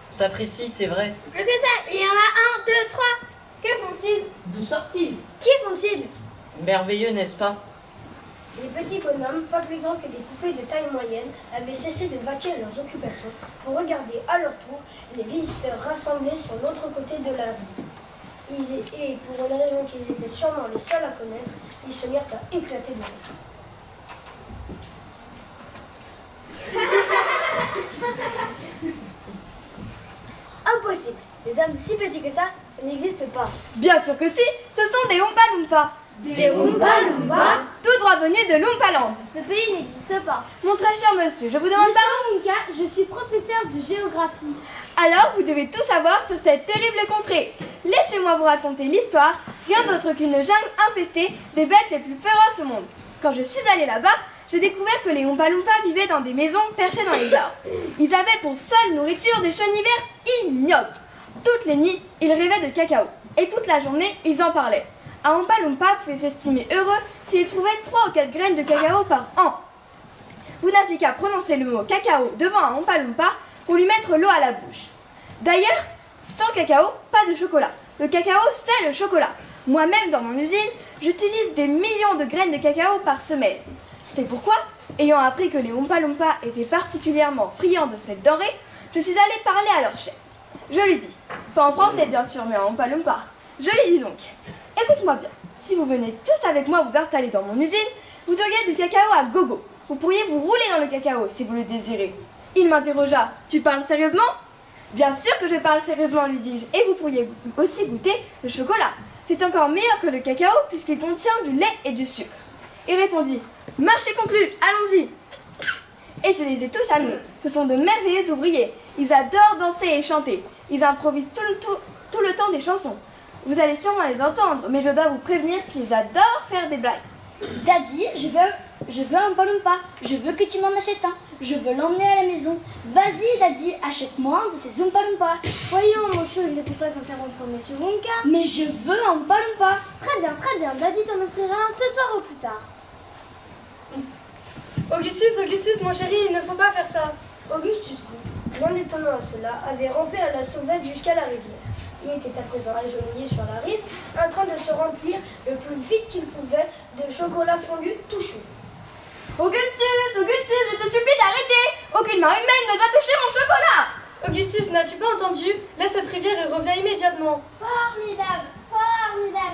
Sapristi, c'est vrai. Plus que ça, il y en a 1, 2, 3. Que font-ils? D'où sortent-ils? Qui sont-ils? Merveilleux, n'est-ce pas? Les petits bonhommes, pas plus grands que des poupées de taille moyenne, avaient cessé de vaquer à leurs occupations pour regarder à leur tour les visiteurs rassemblés sur l'autre côté de la rue. Et pour une raison qu'ils étaient sûrement les seuls à connaître, ils se mirent à éclater de rire. Impossible. Des hommes si petits que ça n'existe pas. Bien sûr que si, ce sont des Oompa Loompa. Des Oompa Loompa? Tout droit venus de Loompaland. Ce pays n'existe pas. Mon très cher monsieur, je vous demande pardon. Monsieur Wonka, je suis professeur de géographie. Alors, vous devez tout savoir sur cette terrible contrée. Laissez-moi vous raconter l'histoire, rien d'autre qu'une jungle infestée des bêtes les plus féroces au monde. Quand je suis allée là-bas, j'ai découvert que les Oompa Loompa vivaient dans des maisons perchées dans les arbres. Ils avaient pour seule nourriture des chenilles vertes ignobles. Toutes les nuits, ils rêvaient de cacao. Et toute la journée, ils en parlaient. Un Oompa Loompa pouvait s'estimer heureux s'il trouvait 3 ou 4 graines de cacao par an. Vous n'aviez qu'à prononcer le mot cacao devant un Oompa Loompa pour lui mettre l'eau à la bouche. D'ailleurs, sans cacao, pas de chocolat. Le cacao, c'est le chocolat. Moi-même, dans mon usine, j'utilise des millions de graines de cacao par semaine. C'est pourquoi, ayant appris que les Oompa Loompa étaient particulièrement friands de cette denrée, je suis allée parler à leur chef. Je lui dis, pas en français bien sûr, mais en Oompa Loompa. Je lui dis donc, écoute-moi bien, si vous venez tous avec moi vous installer dans mon usine, vous auriez du cacao à gogo. Vous pourriez vous rouler dans le cacao si vous le désirez. Il m'interrogea, tu parles sérieusement? Bien sûr que je parle sérieusement, lui dis-je, et vous pourriez aussi goûter le chocolat. C'est encore meilleur que le cacao puisqu'il contient du lait et du sucre. Il répondit, marché conclu, allons-y. Et je les ai tous amenés. Ce sont de merveilleux ouvriers. Ils adorent danser et chanter. Ils improvisent tout le temps des chansons. Vous allez sûrement les entendre, mais je dois vous prévenir qu'ils adorent faire des blagues. Daddy, je veux un Oompa Loompa. Je veux que tu m'en achètes un. Je veux l'emmener à la maison. Vas-y, Daddy, achète-moi un de ces Oompa Loompa. Voyons, mon chou, il ne faut pas interrompre Monsieur Wonka. Mais je veux un Oompa Loompa. Très bien. Daddy t'en offrira un ce soir ou plus tard. Augustus, mon chéri, il ne faut pas faire ça. Augustus, bien étonnant à cela, avait rampé à la sauvette jusqu'à la rivière. Il était à présent agenouillé sur la rive, en train de se remplir le plus vite qu'il pouvait de chocolat fondu tout chaud. Augustus, je te supplie d'arrêter. Aucune main humaine ne doit toucher mon chocolat. Augustus, n'as-tu pas entendu? Laisse cette rivière et reviens immédiatement. Formidable,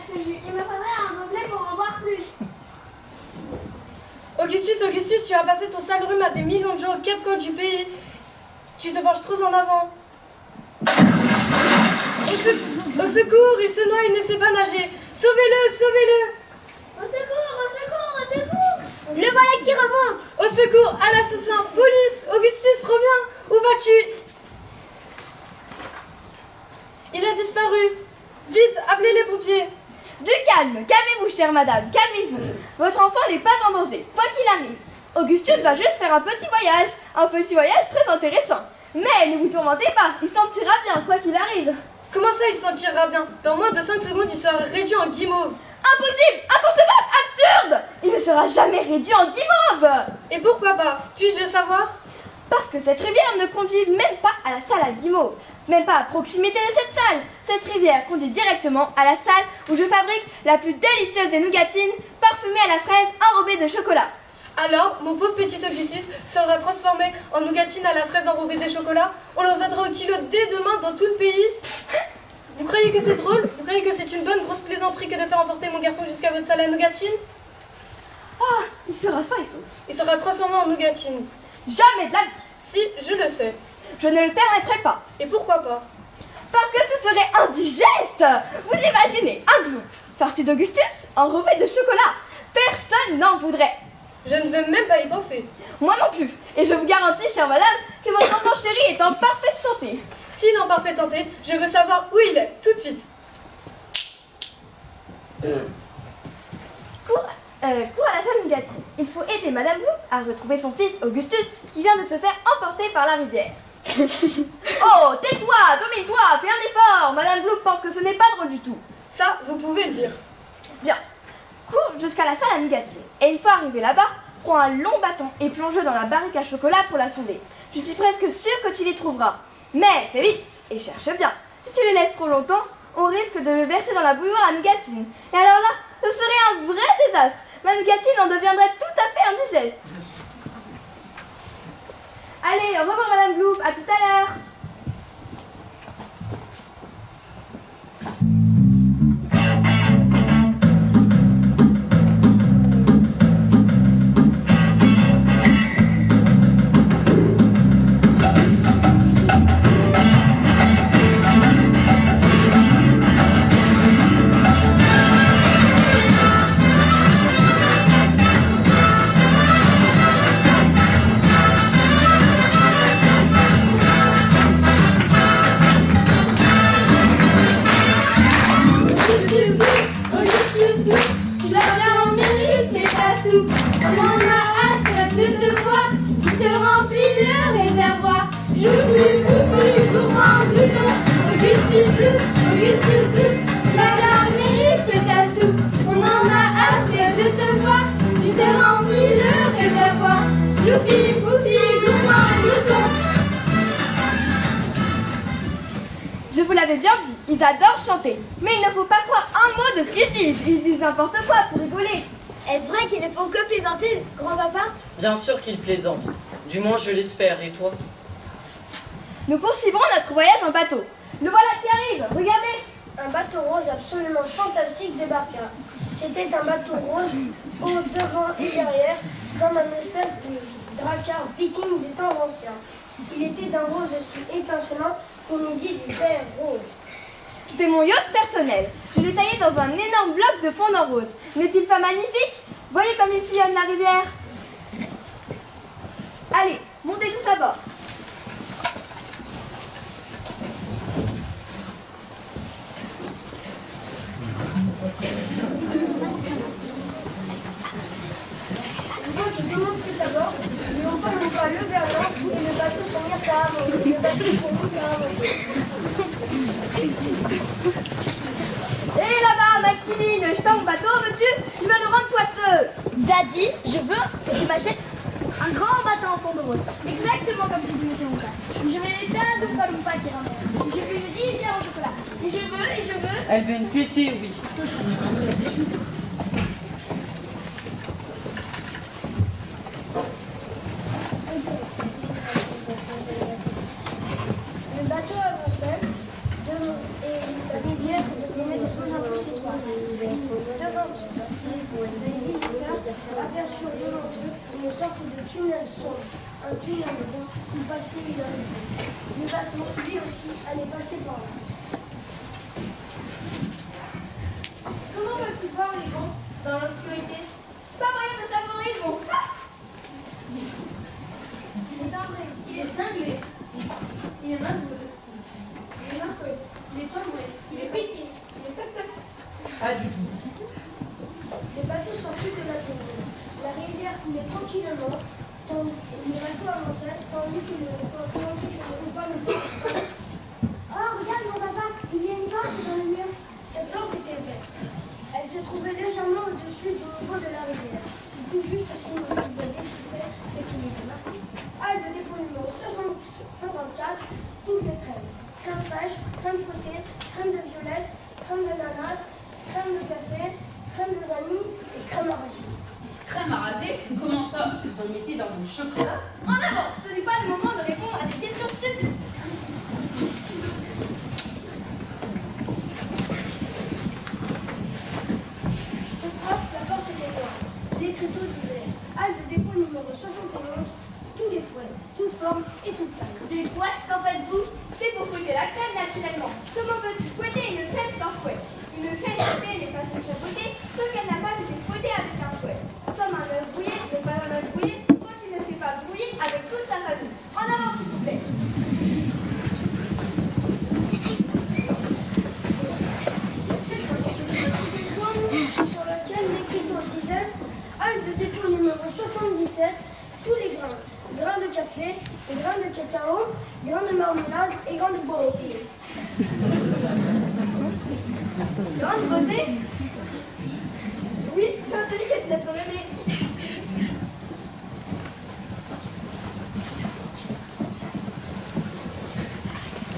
ce jus. Il me faudrait un gobelet pour en boire plus. Augustus, tu as passé ton sale rhume à des millions de gens aux 4 coins du pays. Tu te penches trop en avant. Au secours, il se noie, il ne sait pas nager. Sauvez-le. Au secours. Le voilà qui remonte. Au secours, à l'assassin. Police, Augustus, reviens. Où vas-tu? Il est disparu. Vite, appelez les pompiers. Du calme, calmez-vous, chère madame, calmez-vous. Votre enfant n'est pas en danger, quoi qu'il arrive. Augustus va juste faire un petit voyage très intéressant. Mais ne vous tourmentez pas, il s'en tirera bien, quoi qu'il arrive. Comment ça, il s'en tirera bien? Dans moins de 5 secondes, il sera réduit en guimauve. Impossible, inconcevable, absurde! Il ne sera jamais réduit en guimauve. Et pourquoi pas? Puis-je le savoir? Parce que cette rivière ne conduit même pas à la salle à guimauve. Même pas à proximité de cette salle. Cette rivière conduit directement à la salle où je fabrique la plus délicieuse des nougatines, parfumée à la fraise, enrobée de chocolat. Alors, mon pauvre petit Augustus sera transformé en nougatine à la fraise enrobée de chocolat. On le vendra au kilo dès demain dans tout le pays. Vous croyez que c'est drôle? Vous croyez que c'est une bonne grosse plaisanterie que de faire emporter mon garçon jusqu'à votre salle à nougatine? Ah, il sera sain et sauf. Il sera transformé en nougatine. Jamais de la vie. Si, je le sais. Je ne le permettrai pas. Et pourquoi pas? Parce que ce serait indigeste. Vous imaginez un gloop farci d'Augustus enrobé de chocolat. Personne n'en voudrait. Je ne veux même pas y penser. Moi non plus. Et je vous garantis, chère madame, que votre enfant chéri est en parfaite santé. S'il est en parfaite santé, je veux savoir où il est, tout de suite. Cours à la salle Nougatine. Il faut aider madame Bloop à retrouver son fils Augustus qui vient de se faire emporter par la rivière. Oh, tais-toi, domine-toi, fais un effort. Madame Bloop pense que ce n'est pas drôle du tout. Ça, vous pouvez le dire. Bien. Cours jusqu'à la salle à Nougatine. Et une fois arrivé là-bas, prends un long bâton et plonge-le dans la barrique à chocolat pour la sonder. Je suis presque sûre que tu les trouveras. Mais fais vite et cherche bien. Si tu les laisses trop longtemps, on risque de le verser dans la bouilloire à nougatine. Et alors là, ce serait un vrai désastre. Ma nougatine en deviendrait tout à fait indigeste. Allez, au revoir Madame Bloop, à tout à l'heure. Je vous l'avais bien dit, ils adorent chanter. Mais il ne faut pas croire un mot de ce qu'ils disent. Ils disent n'importe quoi pour rigoler. Est-ce vrai qu'ils ne font que plaisanter, grand-papa? Bien sûr qu'ils plaisantent. Du moins, je l'espère. Et toi? Nous poursuivrons notre voyage en bateau. Le voilà qui arrive, regardez. Un bateau rose absolument fantastique débarqua. C'était un bateau rose au devant et derrière, comme une espèce de dracard viking des temps anciens. Il était d'un rose aussi étincelant qu'on nous dit du vert rose. C'est mon yacht personnel. Je l'ai taillé dans un énorme bloc de fondant rose. N'est-il pas magnifique? Voyez comme il sillonne la rivière. Allez, montez tous à bord. Je demande tout d'abord, mais enfin on va le verlan et le bateau se mit à avancer. Le bateau se mit à avancer. Hé là-bas, Maximine, je pars mon bateau, veux-tu? Il va nous rendre poisseux. Daddy, je veux que tu m'achètes un grand bateau en fond de rose. Exactement comme tu dis, monsieur mon père. Je veux les tas de palumpa qui ramènent. Je veux une rivière au chocolat. Et je veux. Elle veut une fessée, oui. Le bateau avançait et la rivière devenait de plus en plus étroite. Devant eux, les visiteurs aperçurent devant eux une sorte de tunnel sombre, un tunnel rond où passait une rivière. Le bateau, lui aussi, allait passer par là. Comment vas-tu voir les vents dans l'obscurité? Pas moyen de savourer le bon. C'est un vrai. Il est cinglé. Il est malheureux. Il est malheureux. Il est sombré. coulait tranquillement, le bateau avançait, tandis que le compas ne bougeait. Oh, regarde mon papa, il y a une porte dans le mur. Cette porte était verte. Elle se trouvait légèrement au-dessus du niveau de la rivière. C'est tout juste si nous pouvions déchiffrer ce qui y était marqué. Halle de dépôt numéro 54, toutes les crèmes. Crème fraîche, crème fouettée, crème de violette, crème d'ananas, crème de café, crème de vanille et crème à raser. Crème à raser? Comment ça? Vous en mettez dans mon chocolat? En avant, ce n'est pas le moment de répondre à des questions stupides. Cette fois, la porte était noire. L'écriteau disait halle de dépôt numéro 71, tous les fouets, toutes formes et toutes tailles. Des fouettes, qu'en faites-vous? C'est pour fouetter la crème naturellement. Comment peux-tu fouetter une crème sans fouet? Une crème fouettée n'est pas une crème fouettée, sauf qu'elle n'a pas été fouettée avec un fouet. Comme un œuf brouillé n'est pas un œuf brouillé, tant qu'il ne fait pas brouiller avec toute sa famille. En avant, s'il vous plaît. Cette fois-ci, c'était jaune sur lequel l'écriteau disait halle de dépôt numéro 77, tous les grains. Grains de café, grains de cacao, grains de marmelade et grains de beauté. Grande beauté? Oui, j'ai entendu que tu l'as sur le nez.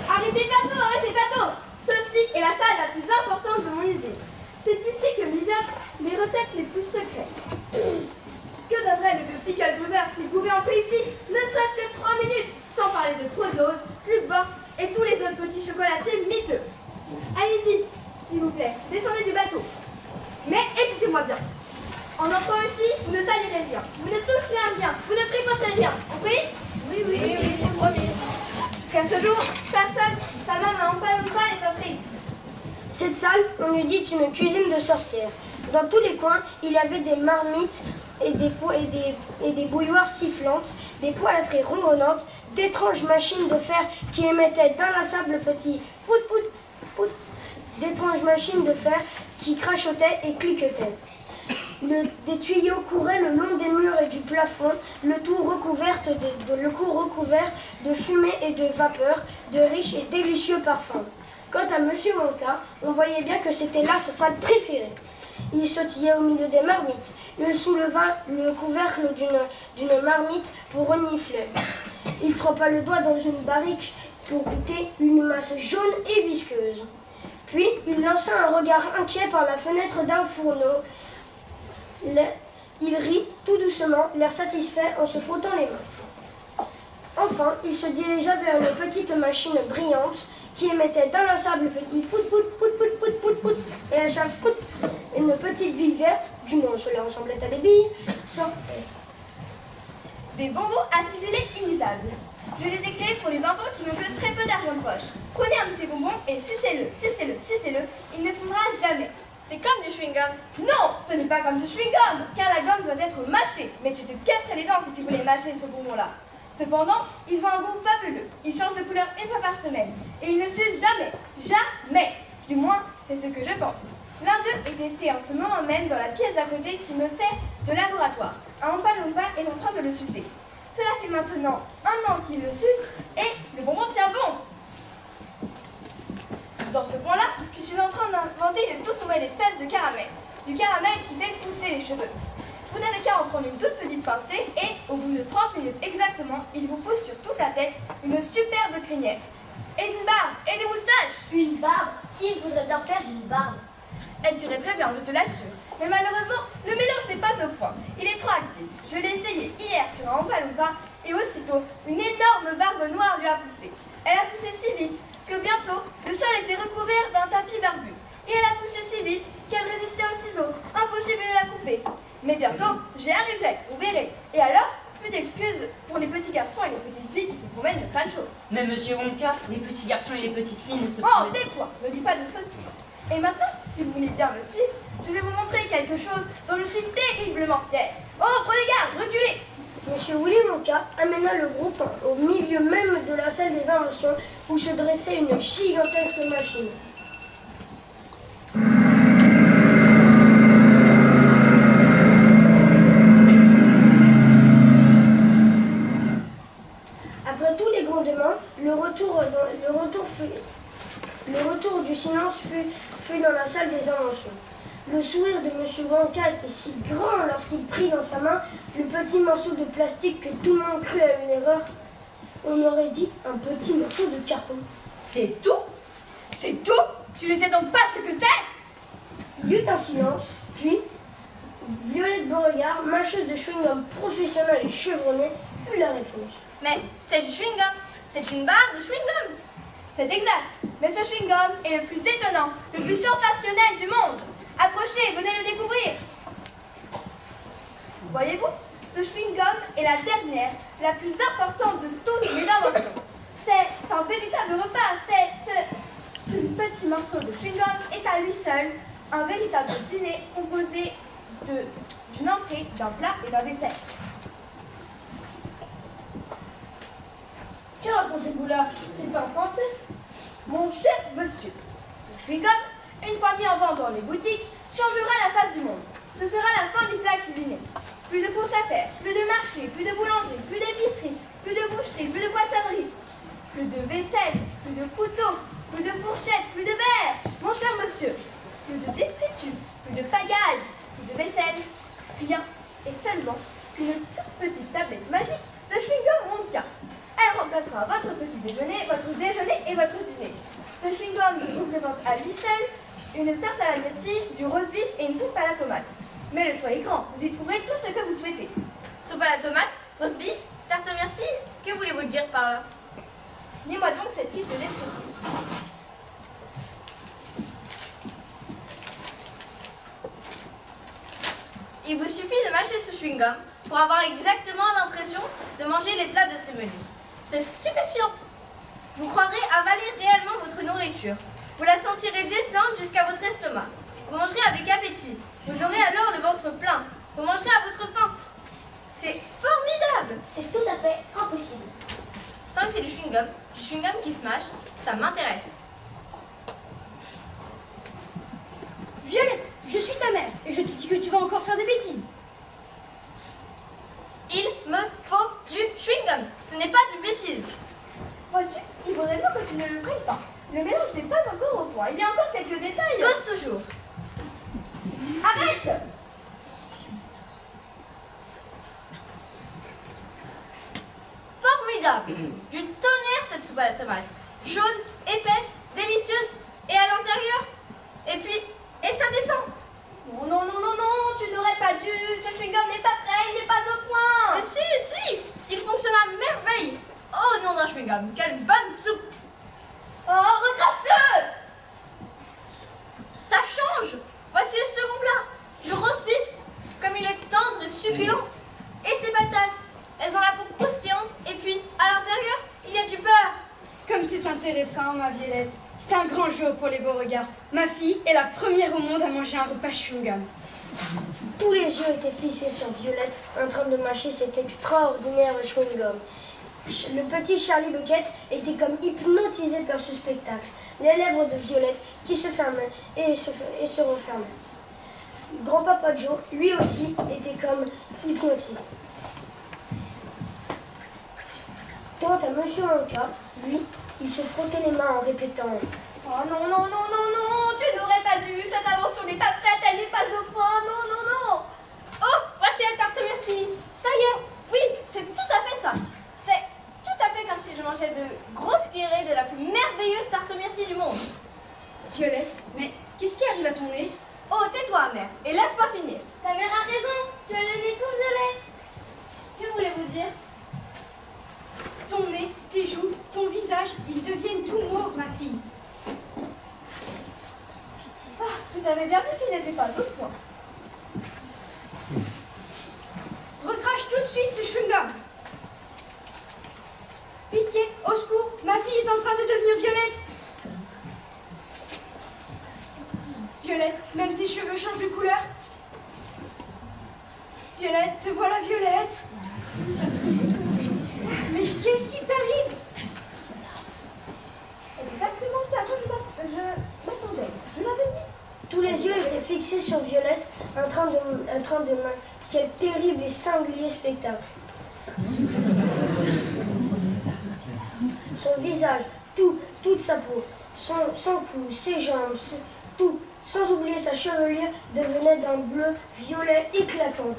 Arrêtez le bateau! Ceci est la salle la plus importante de mon usine. C'est ici que mijotent les recettes les plus secrètes. Que donnerait le vieux Pickle Gruber s'il pouvait entrer ici, ne serait-ce que 3 minutes, sans parler de Trozose, Lucbord et tous les autres petits chocolatiers miteux. Allez-y, s'il vous plaît, descendez du bateau. Mais écoutez-moi bien. En entrant ici, vous ne salirez rien, vous ne toucherez à rien, vous ne tripoterez rien. Compris? Oui, c'est promis. Jusqu'à ce jour, personne, ta maman en parle pas est entrée ici. Cette salle, on lui dit une cuisine de sorcière. Dans tous les coins, il y avait des marmites et des bouilloires sifflantes, des poêles à frire ronronnantes, d'étranges machines de fer qui émettaient d'inlassables petits pout pout pout, d'étranges machines de fer qui crachotaient et cliquetaient. Des tuyaux couraient le long des murs et du plafond, le tout recouvert de fumée et de vapeur, de riches et délicieux parfums. Quant à Monsieur Wonka, on voyait bien que c'était là sa salle préférée. Il sautillait au milieu des marmites. Il souleva le couvercle d'une marmite pour renifler. Il trempa le doigt dans une barrique pour goûter une masse jaune et visqueuse. Puis, il lança un regard inquiet par la fenêtre d'un fourneau. Il rit tout doucement, l'air satisfait en se frottant les mains. Enfin, il se dirigea vers une petite machine brillante qui émettait d'inlassables petits pout pout pout pout pout pout pout, et à chaque pout, une petite bille verte, du moins cela ressemblait à des billes, sortait. Des bonbons acidulés inusables. Je les ai créés pour les enfants qui n'ont que très peu d'argent de poche. Prenez un de ces bonbons et sucez-le, sucez-le, sucez-le, il ne fondra jamais. C'est comme du chewing-gum. Non, ce n'est pas comme du chewing-gum, car la gomme doit être mâchée. Mais tu te casserais les dents si tu voulais mâcher ce bonbon-là. Cependant, ils ont un goût fabuleux. Ils changent de couleur une fois par semaine. Et ils ne s'usent jamais. Jamais. Du moins, c'est ce que je pense. L'un d'eux est testé en ce moment même dans la pièce d'à côté qui me sert de laboratoire. Un Oompa Loompa est en train de le sucer. Cela fait maintenant 1 an qu'il le suce et le bonbon tient bon. Dans ce point-là, je suis en train d'inventer une toute nouvelle espèce de caramel. Du caramel qui fait pousser les cheveux. Vous n'avez qu'à en prendre une toute petite pincée et, au bout de 30 minutes exactement, il vous pousse sur toute la tête une superbe crinière. Et une barbe, et des moustaches. Une barbe? Qui voudrait bien faire d'une barbe? Elle tirait très bien, je te l'assure. Mais malheureusement, le mélange n'est pas au point. Il est trop actif. Je l'ai essayé hier sur un Oompa Loompa et aussitôt, une énorme barbe noire lui a poussé. Elle a poussé si vite que bientôt, le sol était recouvert d'un tapis barbu. Et elle a poussé si vite qu'elle résistait aux ciseaux. Impossible de la couper. Mais bientôt, j'y arriverai, vous verrez. Et alors, plus d'excuses pour les petits garçons et les petites filles qui se promènent de crâne chaud. Mais monsieur Wonka, les petits garçons et les petites filles ne se Oh, tais-toi, ne dis pas de sottises. Et maintenant, si vous voulez bien me suivre, je vais vous montrer quelque chose dont je suis terriblement fière. Oh, prenez garde, reculez. Monsieur Willy Wonka amena le groupe au milieu même de la salle des inventions où se dressait une gigantesque machine. Le sourire de M. Wonka était si grand lorsqu'il prit dans sa main le petit morceau de plastique que tout le monde crut à une erreur. On aurait dit un petit morceau de carton. C'est tout? C'est tout? Tu ne sais donc pas ce que c'est? Il y eut un silence, puis Violette Beauregard, mâcheuse de chewing-gum professionnelle et chevronnée, eut la réponse. Mais c'est du chewing-gum. C'est une barre de chewing-gum. C'est exact. Mais ce chewing-gum est le plus étonnant, le plus sensationnel du monde. Approchez, venez le découvrir. Voyez-vous, ce chewing-gum est la dernière, la plus importante de toutes les inventions. C'est un véritable repas. Ce petit morceau de chewing-gum est à lui seul un véritable dîner composé d'une entrée, d'un plat et d'un dessert. Que racontez-vous là? C'est insensé. Mon cher monsieur, ce chewing-gum, une fois mis en vente dans les boutiques, changera la face du monde. Ce sera la fin du plat cuisiné. Plus de courses à faire, plus de marché, plus de boulangerie, plus d'épicerie, plus de boucherie, plus de poissonnerie, plus de vaisselle, plus de couteaux, plus de fourchettes, plus de verres. Mon cher monsieur, plus de détritus, plus de pagaille, plus de vaisselle, rien et seulement une toute petite tablette magique de chewing-gum Wonka. Elle remplacera votre petit déjeuner, votre déjeuner et votre dîner. Ce chewing-gum représente à lui seul une tarte à la myrtille, du roast beef et une soupe à la tomate. Mais le choix est grand, vous y trouverez tout ce que vous souhaitez. Soupe à la tomate, roast beef, tarte myrtille. Que voulez-vous dire par là? Lis-moi donc cette fiche de descriptif. Il vous suffit de mâcher ce chewing-gum pour avoir exactement l'impression de manger les plats de ce menu. C'est stupéfiant. Vous croirez avaler réellement votre nourriture. Vous la sentirez descendre jusqu'à votre estomac. Vous mangerez avec appétit. Vous aurez alors le ventre plein. Vous mangerez à votre faim. C'est formidable. C'est tout à fait impossible. Tant que c'est du chewing-gum qui se mâche, ça m'intéresse. Violette, je suis ta mère et je te dis que tu vas encore faire des bêtises. Il me faut du chewing-gum. Ce n'est pas une bêtise. Vois-tu, il faudrait bien que tu ne le prennes pas. Le mélange n'est pas encore au point. Il y a encore quelques détails. Cause toujours. Arrête! Formidable. Du tonnerre cette soupe à la tomate. Chaude, épaisse, délicieuse et à l'intérieur. Et ça descend. Non, non, non, non, non, tu n'aurais pas dû. Ce chewing-gum n'est pas prêt, il n'est pas au point. Mais si, il fonctionne à merveille. Oh non d'un chewing-gum, quelle bonne soupe. Oh, recrache-le! Ça change. Voici le second plat. Du roast beef, comme il est tendre et succulent. Et ces patates, elles ont la peau croustillante. Et puis, à l'intérieur, il y a du beurre. Comme c'est intéressant, ma Violette. C'est un grand jour pour les Beauregard. Ma fille est la première au monde à manger un repas chewing-gum. Tous les yeux étaient fixés sur Violette en train de mâcher cet extraordinaire chewing-gum. Le petit Charlie Bucket était comme hypnotisé par ce spectacle. Les lèvres de Violette qui se fermaient et se refermaient. Grand-papa Joe, lui aussi, était comme hypnotisé. Quant à Monsieur Wonka, lui, il se frottait les mains en répétant « Oh non, non, non, non, non, tu n'aurais pas dû. Cette invention n'est pas prête, elle n'est pas au point. Non, non, non. Oh, voici la tarte merci. Ça y est, oui, c'est tout à fait ça. C'est tout à fait comme si je mangeais de grosses cuillerées de la plus merveilleuse tarte myrtille du monde. Violette, mais qu'est-ce qui arrive à ton nez? Oh, tais-toi, mère, et laisse-moi finir. Ta mère a raison, tu as le nez tout violet. Que voulez-vous dire? Ton nez, tes joues, ton visage, ils deviennent tout mauves, ma fille. Ah, vous avez bien vu qu'il n'était pas au point. Recrache tout de suite ce chewing-gum. Pitié, au secours, ma fille est en train de devenir violette. Violette, même tes cheveux changent de couleur. Violette, te voilà Violette. Mais qu'est-ce qui t'arrive? Exactement ça, je m'attendais, je l'avais dit. Tous les yeux étaient fixés sur Violette en train de quel terrible et singulier spectacle. Son visage, toute sa peau, son cou, ses jambes, tout, Sans oublier sa chevelure devenait d'un bleu violet éclatant,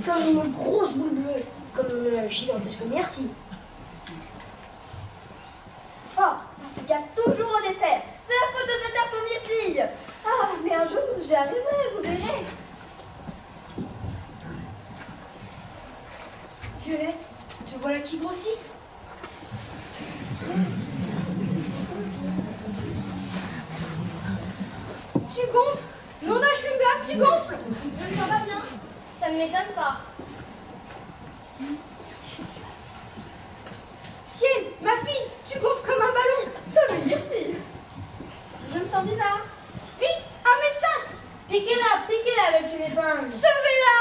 comme une grosse boule bleue, comme une gigantesque myrtille. Oh, ça se gâte toujours au dessert. C'est la faute de cette tarte aux myrtilles. Ah, mais un jour, j'y arriverai, vous verrez. Violette, te voilà qui grossit. Tu gonfles. Nom d'un chewing-gum, tu gonfles. Je ne sens pas bien. Ça ne m'étonne pas. Ciel, ma fille, tu gonfles comme un ballon, comme une myrtille. Je me sens bizarre. Vite, un médecin. Piquez-la avec une épingle. Sauvez-la.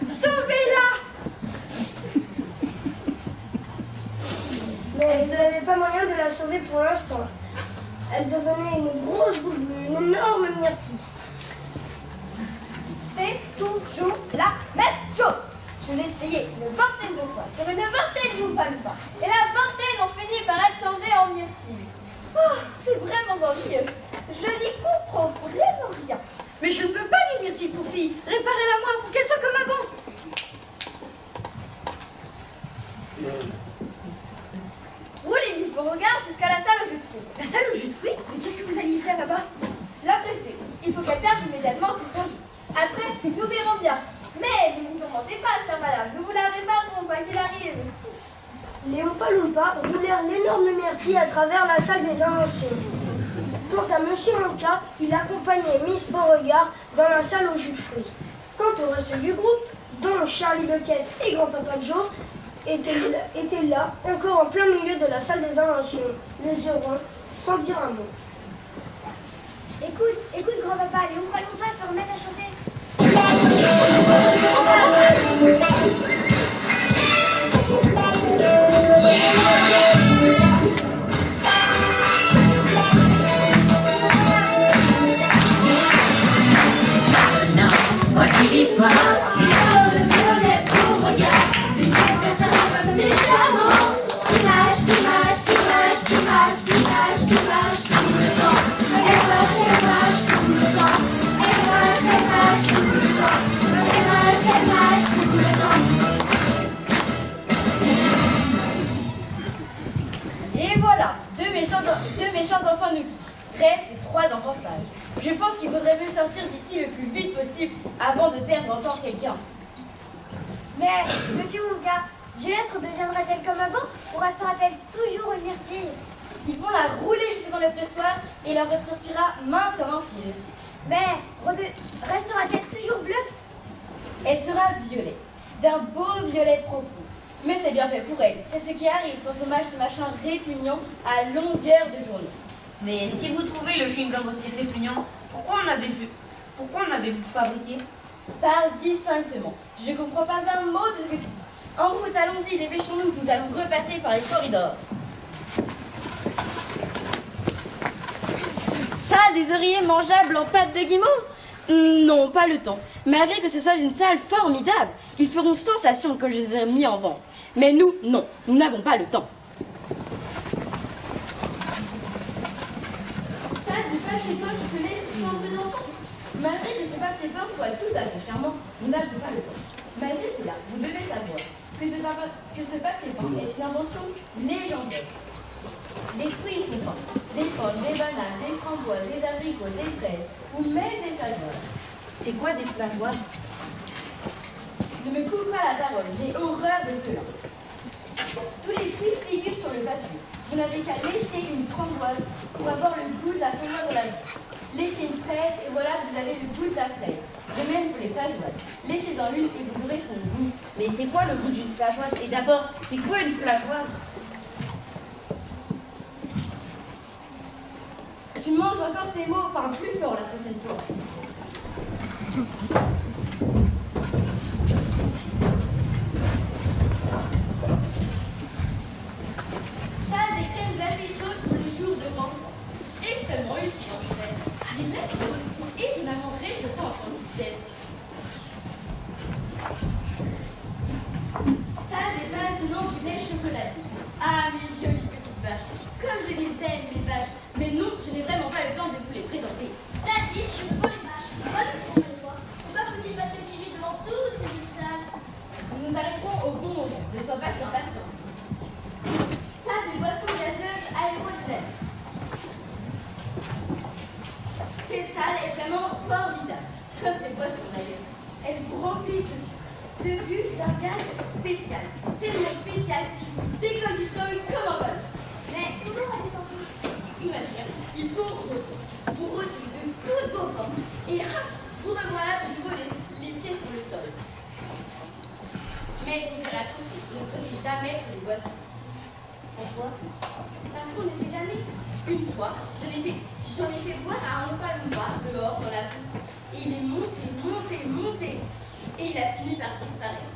Sauvez-la. Mais elle n'avait pas moyen de la sauver pour l'instant. Elle devenait une grosse boule bleue, une énorme myrtille. C'est toujours la même chose. Je l'ai essayé une vingtaine de fois, sur une vingtaine de pas. Et la vingtaine ont fini par être changée en myrtille. Oh, c'est vraiment ennuyeux. Je n'y comprends vraiment rien. Mais je ne veux pas d'une myrtille pour fille. Réparez-la moi pour qu'elle soit comme avant. Roulez vite vos regards jusqu'à la salle au jus de fruits. La salle au jus de fruits? Mais qu'est-ce que vous allez y faire là-bas? La presser. Il faut qu'elle perde immédiatement tout son jus. Après, nous verrons bien. Mais ne vous tourmentez pas, chère madame. Nous vous la réparerons, quoi qu'il arrive. Les Oompa-Loompa roulèrent l'énorme myrtille à travers la salle des inventions. Quant à Monsieur Wonka, il accompagnait Miss Beauregard dans la salle au jus de fruits. Quant au reste du groupe, dont Charlie Bucket et Grand-Papa Joe, étaient là, encore en plein milieu de la salle des inventions, les yeux ronds, sans dire un mot. Écoute, grand-papa, les Oompa-Loompa se remettent à chanter. Voici l'histoire de Violette Beauregard, d'une jeune personne comme ses chameaux, qui nage tout le temps. Elle nage tout le temps. Elle nage tout le temps. Et voilà, deux méchants enfants nous quittent. Restent 3 enfants sages. Je pense qu'il vaudrait mieux sortir d'ici le plus vite possible avant de perdre encore quelqu'un. Mais, monsieur Wonka, Violette redeviendra-t-elle comme avant ou restera-t-elle toujours une myrtille? Ils vont la rouler jusque dans le pressoir et elle en ressortira mince comme un fil. Mais, restera-t-elle toujours bleue? Elle sera violette, d'un beau violet profond. Mais c'est bien fait pour elle. C'est ce qui arrive quand on mâche ce machin répugnant à longueur de journée. Mais si vous trouvez le chewing-gum aussi répugnant, pourquoi en avez-vous fabriqué? Parle distinctement. Je ne comprends pas un mot de ce que tu dis. En route, allons-y, dépêchons-nous, nous allons repasser par les corridors. Salle des oreillers mangeables en pâte de guimauve? Non, pas le temps. Malgré que ce soit une salle formidable, ils feront sensation quand je les ai mis en vente. Mais nous, non, nous n'avons pas le temps. Salle du papier peint qui se lève sur un peu d'enfant. Malgré que ce papier peint soit tout à fait charmant, nous n'avons pas le temps. Malgré cela, vous devez savoir que ce papier peint est une invention légendaire. Des fruits sont peints, des pommes, des bananes, des framboises, des abricots, des fraises, ou même des flageoles. C'est quoi des flageoles? Ne me coupe pas la parole, j'ai horreur de cela. Tous les fruits figurent sur le papier. Vous n'avez qu'à lécher une framboise pour avoir le goût de la framboise dans la vie. Léchez une fraise et voilà, vous avez le goût de la fraise. De même pour les flageoles. Léchez-en une et vous aurez son goût. Mais c'est quoi le goût d'une flageoise? Et d'abord, c'est quoi une flageoise? Tu manges encore tes mots, parle plus fort la prochaine fois. Salle des crèmes glacées chaudes pour le jour de rentrée. Extrêmement réussi en fait. Les glaces sont étonnantes. contre la vie. Ah, mes jolies petites vaches, comme je les aime, les vaches. Mais non, je n'ai vraiment pas le temps de vous les présenter. Daddy, je veux voir les vaches. Moi, je veux les voir. Pourquoi faut-il passer aussi vite devant toutes ces jolies salles? Nous arriverons au bon moment, ne sois pas si impatient. Ça, des boissons gazeuses aérodynamiques. Cette salle est vraiment formidable, comme ces boissons d'ailleurs. Elles vous remplissent de bulles d'un gaz spécial, tellement spécial qu'il vous décolle du sol comme un ballon. Mais comment on les envoie? Imagine, il faut vous rôter de toutes vos forces et hop, vous revoilà de nouveau les pieds sur le sol. Mais il faut faire attention, ne prenez jamais les boissons. Pourquoi? Parce qu'on ne sait jamais. Une fois, j'en ai fait boire à un Oompa-Loompa dehors dans la rue. Et il est monté. Et il a fini par disparaître.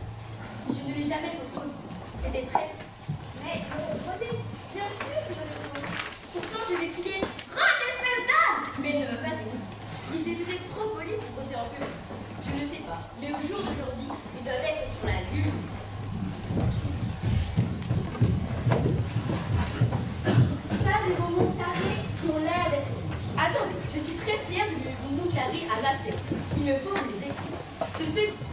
Je ne l'ai jamais retrouvé. C'était très triste. Mais vous le reposez? Bien sûr que je le retrouve. Pourtant, je lui ai crié « Rate, espèce d'âne !» Mais il ne m'a pas aimé. Il était peut-être trop poli pour voter en public. Je ne sais pas. Mais au jour d'aujourd'hui, il doit être sur la lune. Ça, des bonbons carrés qui ont l'air d'être... Attendez, je suis très fière de mes bonbons carrés à l'Aspéron. Il me faut vous les décrire.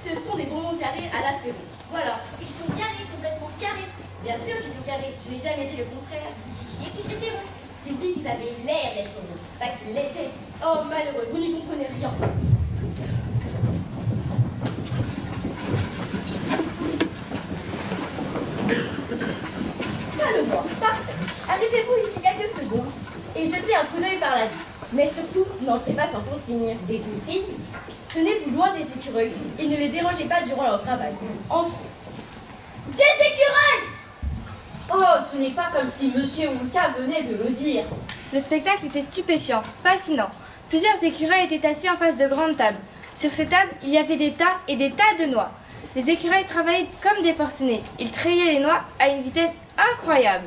Ce sont des bonbons carrés à l'Aspéron. Voilà. Ils sont carrés, complètement carrés. Bien sûr qu'ils sont carrés. Je n'ai jamais dit le contraire. Vous disiez qu'ils étaient ronds. J'ai dit qu'ils avaient l'air d'être ronds, pas qu'ils l'étaient. Oh, malheureux, vous n'y comprenez rien. Ça le voit, parfait. Arrêtez-vous ici quelques secondes et jetez un coup d'œil par la vie. Mais surtout, n'entrez pas sans consigne. Des consignes? Tenez-vous loin des écureuils et ne les dérangez pas durant leur travail. Entre Des écureuils! Oh, ce n'est pas comme si Monsieur Wonka venait de le dire. Le spectacle était stupéfiant, fascinant. Plusieurs écureuils étaient assis en face de grandes tables. Sur ces tables, il y avait des tas et des tas de noix. Les écureuils travaillaient comme des forcenés. Ils trayaient les noix à une vitesse incroyable.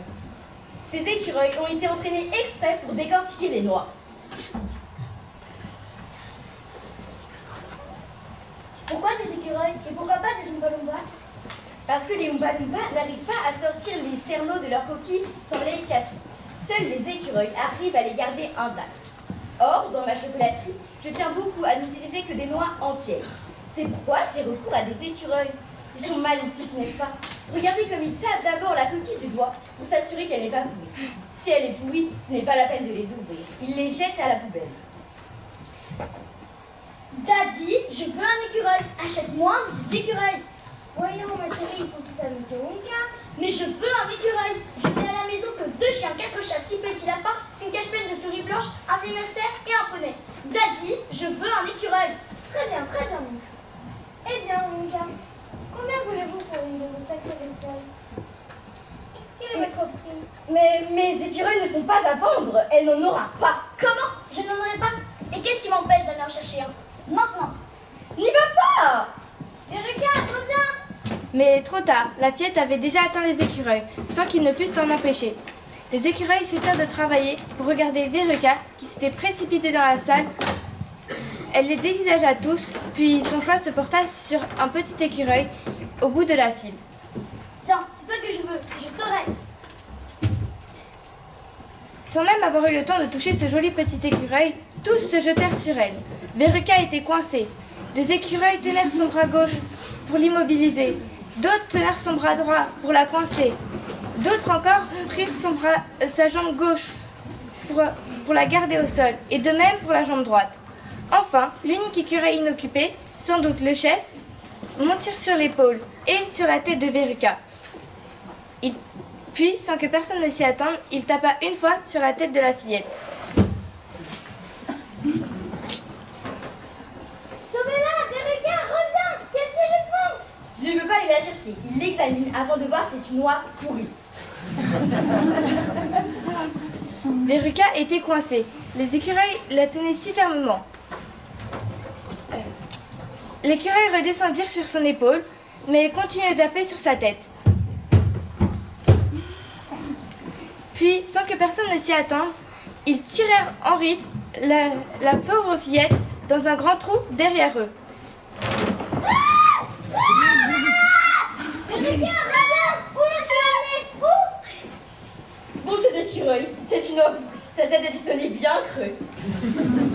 Ces écureuils ont été entraînés exprès pour décortiquer les noix. Pourquoi des écureuils? Et pourquoi pas des Oompa-Loompa? Parce que les Oompa-Loompa n'arrivent pas à sortir les cerneaux de leur coquille sans les casser. Seuls les écureuils arrivent à les garder intacts. Or, dans ma chocolaterie, je tiens beaucoup à n'utiliser que des noix entières. C'est pourquoi j'ai recours à des écureuils. Ils sont magnifiques, n'est-ce pas? Regardez comme ils tapent d'abord la coquille du doigt pour s'assurer qu'elle n'est pas pourrie. Si elle est pourrie, ce n'est pas la peine de les ouvrir. Ils les jettent à la poubelle. Daddy, je veux un écureuil. Achète-moi un de ces écureuils. Voyons, ma chérie, ils sont tous à Monsieur Wonka. Mais je veux un écureuil. Je n'ai à la maison que 2 chiens, 4 chats, 6 petits lapins, une cage pleine de souris blanches, un vieil hamster et un poney. Daddy, je veux un écureuil. Très bien, mon chou. Eh bien, Wonka, combien voulez-vous pour une de vos sacrées bestioles? Quel est votre prix? Mais mes écureuils ne sont pas à vendre. Elle n'en aura pas. Comment? Je n'en aurai pas. Et qu'est-ce qui m'empêche d'aller en chercher un? Maintenant. N'y va pas! Veruca, reviens! Mais trop tard, la fillette avait déjà atteint les écureuils, sans qu'ils ne puissent l'en empêcher. Les écureuils cessèrent de travailler pour regarder Veruca, qui s'était précipitée dans la salle. Elle les dévisagea tous, puis son choix se porta sur un petit écureuil au bout de la file. Tiens, c'est toi que je veux, je t'aurai. Sans même avoir eu le temps de toucher ce joli petit écureuil, tous se jetèrent sur elle. Veruca était coincée. Des écureuils tenèrent son bras gauche pour l'immobiliser. D'autres tenèrent son bras droit pour la coincer. D'autres encore prirent sa jambe gauche pour la garder au sol, et de même pour la jambe droite. Enfin, l'unique écureuil inoccupé, sans doute le chef, montirent sur l'épaule et sur la tête de Veruca. Puis, sans que personne ne s'y attende, il tapa une fois sur la tête de la fillette. Sauvez-la, Veruca, reviens! Qu'est-ce qu'ils font? Je ne veux pas aller la chercher. Il l'examine avant de voir si c'est une noix pourrie. Veruca était coincée. Les écureuils la tenaient si fermement. Les écureuils redescendirent sur son épaule, mais elle continuait de taper sur sa tête. Puis, sans que personne ne s'y attende, ils tirèrent en rythme la pauvre fillette dans un grand trou derrière eux. Veruca, reviens! Où l'as-tu amenée? Où sa tête est isolée bien creux.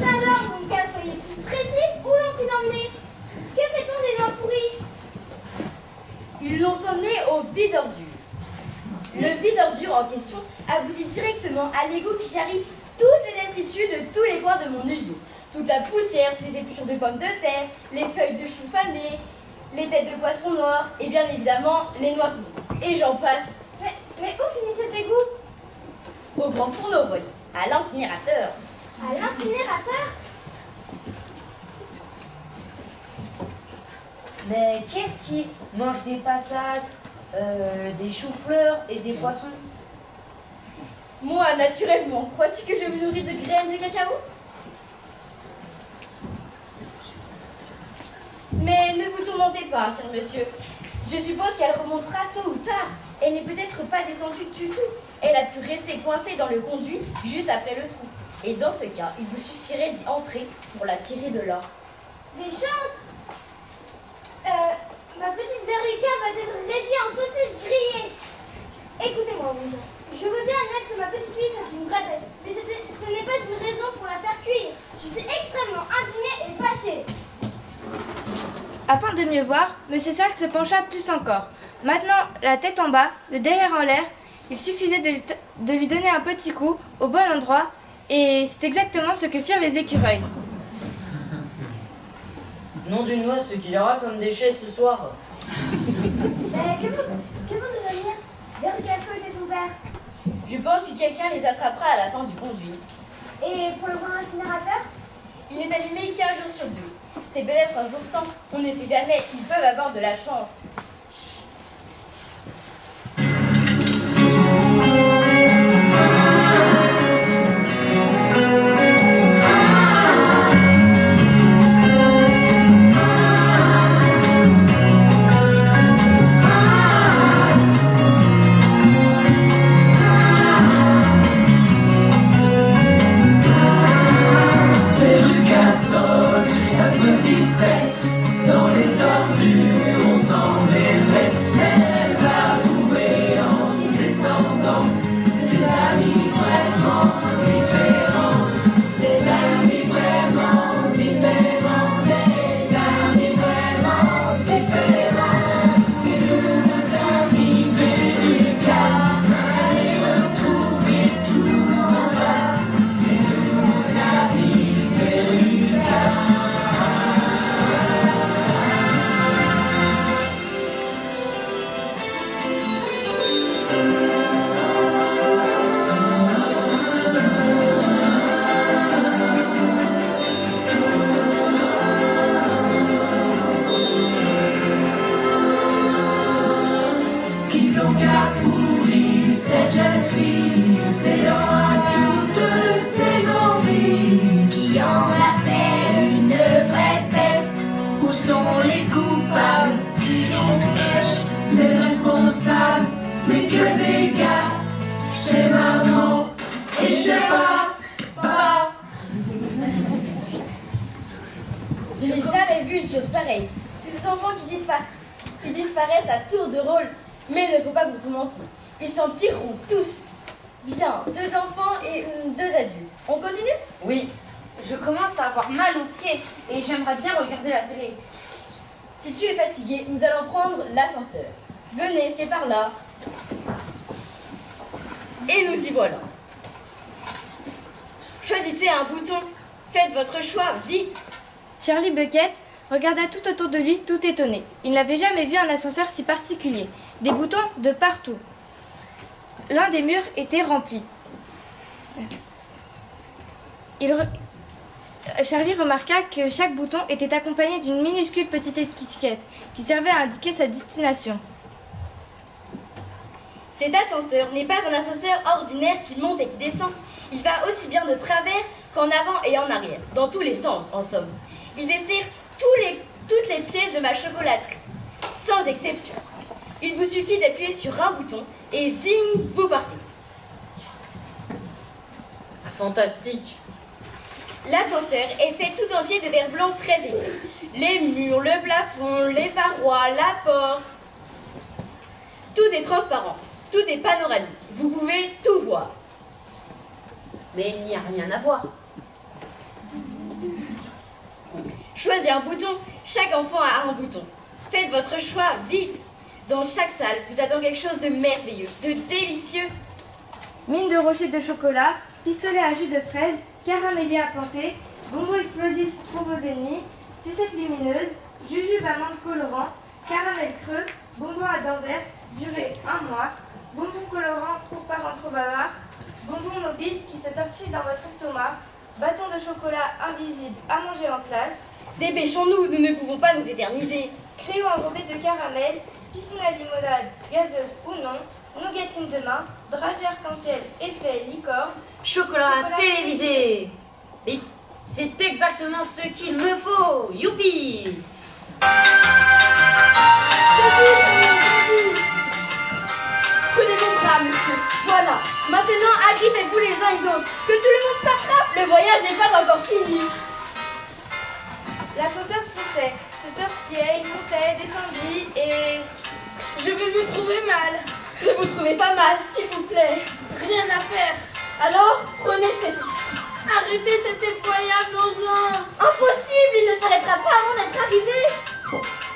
Alors, mon cas, soyez plus précis. Où l'ont-ils emmené? Que fait-on des noix pourries? Ils l'ont emmené au vide-ordure. Le vide-ordure en question aboutit directement à l'égout qui charrie toutes les détritus de tous les coins de mon usine. Toute la poussière, les épluchures de pommes de terre, les feuilles de chou fanées, les têtes de poisson noirs et bien évidemment les noix pourries. Et j'en passe. Mais où finit cet égout? Au grand fourneau, voyons. À l'incinérateur. À l'incinérateur? Mais qu'est-ce qui mange des patates, des choux-fleurs et des poissons? Moi, naturellement. Crois-tu que je me nourris de graines de cacao? Mais ne vous tourmentez pas, cher monsieur. Je suppose qu'elle remontera tôt ou tard. Elle n'est peut-être pas descendue du tout. Elle a pu rester coincée dans le conduit juste après le trou. Et dans ce cas, il vous suffirait d'y entrer pour la tirer de là. Des chances? Ma petite verruca va être réduite en saucisse grillée. Écoutez-moi, mon gars. Je veux bien admettre que ma petite fille soit une vraie peste, mais ce n'est pas une raison pour la faire cuire. Je suis extrêmement indignée et fâchée. Afin de mieux voir, M. Sac se pencha plus encore. Maintenant, la tête en bas, le derrière en l'air, il suffisait de lui donner un petit coup au bon endroit, et c'est exactement ce que firent les écureuils. Nom d'une noix, ce qu'il y aura comme déchets ce soir. Que vont devenir Verruca et son père? Je pense que quelqu'un les attrapera à la fin du conduit. Et pour le grand incinérateur? Il est allumé 15 jours sur 2. C'est peut-être un jour sans. On ne sait jamais. Ils peuvent avoir de la chance. Sa petite peste, dans les ordures on s'en déveste. Elle va trouver en descendant des amis vraiment différents. Des amis vraiment différents. Des amis vraiment différents. C'est deux amis Verruca. Aller-retour et tout en bas. Les deux amis Verruca. Cette jeune fille cédant à toutes ses envies, qui en a fait une vraie peste. Où sont les coupables? Qui donc est-ce? Les responsables? Mais que des gars, c'est maman et je sais pas. Je n'ai jamais vu une chose pareille. Tous ces enfants qui disparaissent à tour de rôle. Mais il ne faut pas vous tourmenter. Ils s'en tireront tous. Bien, 2 enfants et 2 adultes. On continue? Oui, je commence à avoir mal aux pieds et j'aimerais bien regarder la télé. Si tu es fatigué, nous allons prendre l'ascenseur. Venez, c'est par là. Et nous y voilà. Choisissez un bouton. Faites votre choix, vite. Charlie Bucket regarda tout autour de lui, tout étonné. Il n'avait jamais vu un ascenseur si particulier. Des boutons de partout. L'un des murs était rempli. Charlie remarqua que chaque bouton était accompagné d'une minuscule petite étiquette qui servait à indiquer sa destination. Cet ascenseur n'est pas un ascenseur ordinaire qui monte et qui descend. Il va aussi bien de travers qu'en avant et en arrière, dans tous les sens en somme. Il dessert toutes les pièces de ma chocolaterie, sans exception. Il vous suffit d'appuyer sur un bouton et zing, vous partez. Fantastique. L'ascenseur est fait tout entier de verre blanc très épais. Les murs, le plafond, les parois, la porte. Tout est transparent, tout est panoramique. Vous pouvez tout voir. Mais il n'y a rien à voir. Choisissez un bouton, chaque enfant a un bouton. Faites votre choix, vite. Dans chaque salle, vous attend quelque chose de merveilleux, de délicieux. Mine de rochers de chocolat, pistolet à jus de fraise, caramélé à planter, bonbons explosifs pour vos ennemis, sucettes lumineuses, jujube amande colorant, caramel creux, bonbons à dents vertes, durée 1 mois, bonbons colorants pour parents trop bavards, bonbons mobiles qui se tortillent dans votre estomac, bâtons de chocolat invisibles à manger en classe. Dépêchons-nous, nous ne pouvons pas nous éterniser. Crayon enrobé de caramel, piscine à limonade, gazeuse ou non, nougatine de main, dragée arc-en-ciel, effet, licorne. Chocolat télévisé. Et c'est exactement ce qu'il me faut. Youpi! Prenez mon bras, monsieur. Voilà. Maintenant, agrippez-vous les uns les autres. Que tout le monde s'attrape. Le voyage n'est pas encore fini. L'ascenseur poussait, se tortillait, il montait, descendit et... Je vais me trouver mal. Ne vous trouvez pas mal, s'il vous plaît. Rien à faire. Alors, prenez ceci. Arrêtez cet effroyable engin. Impossible, il ne s'arrêtera pas avant d'être arrivé.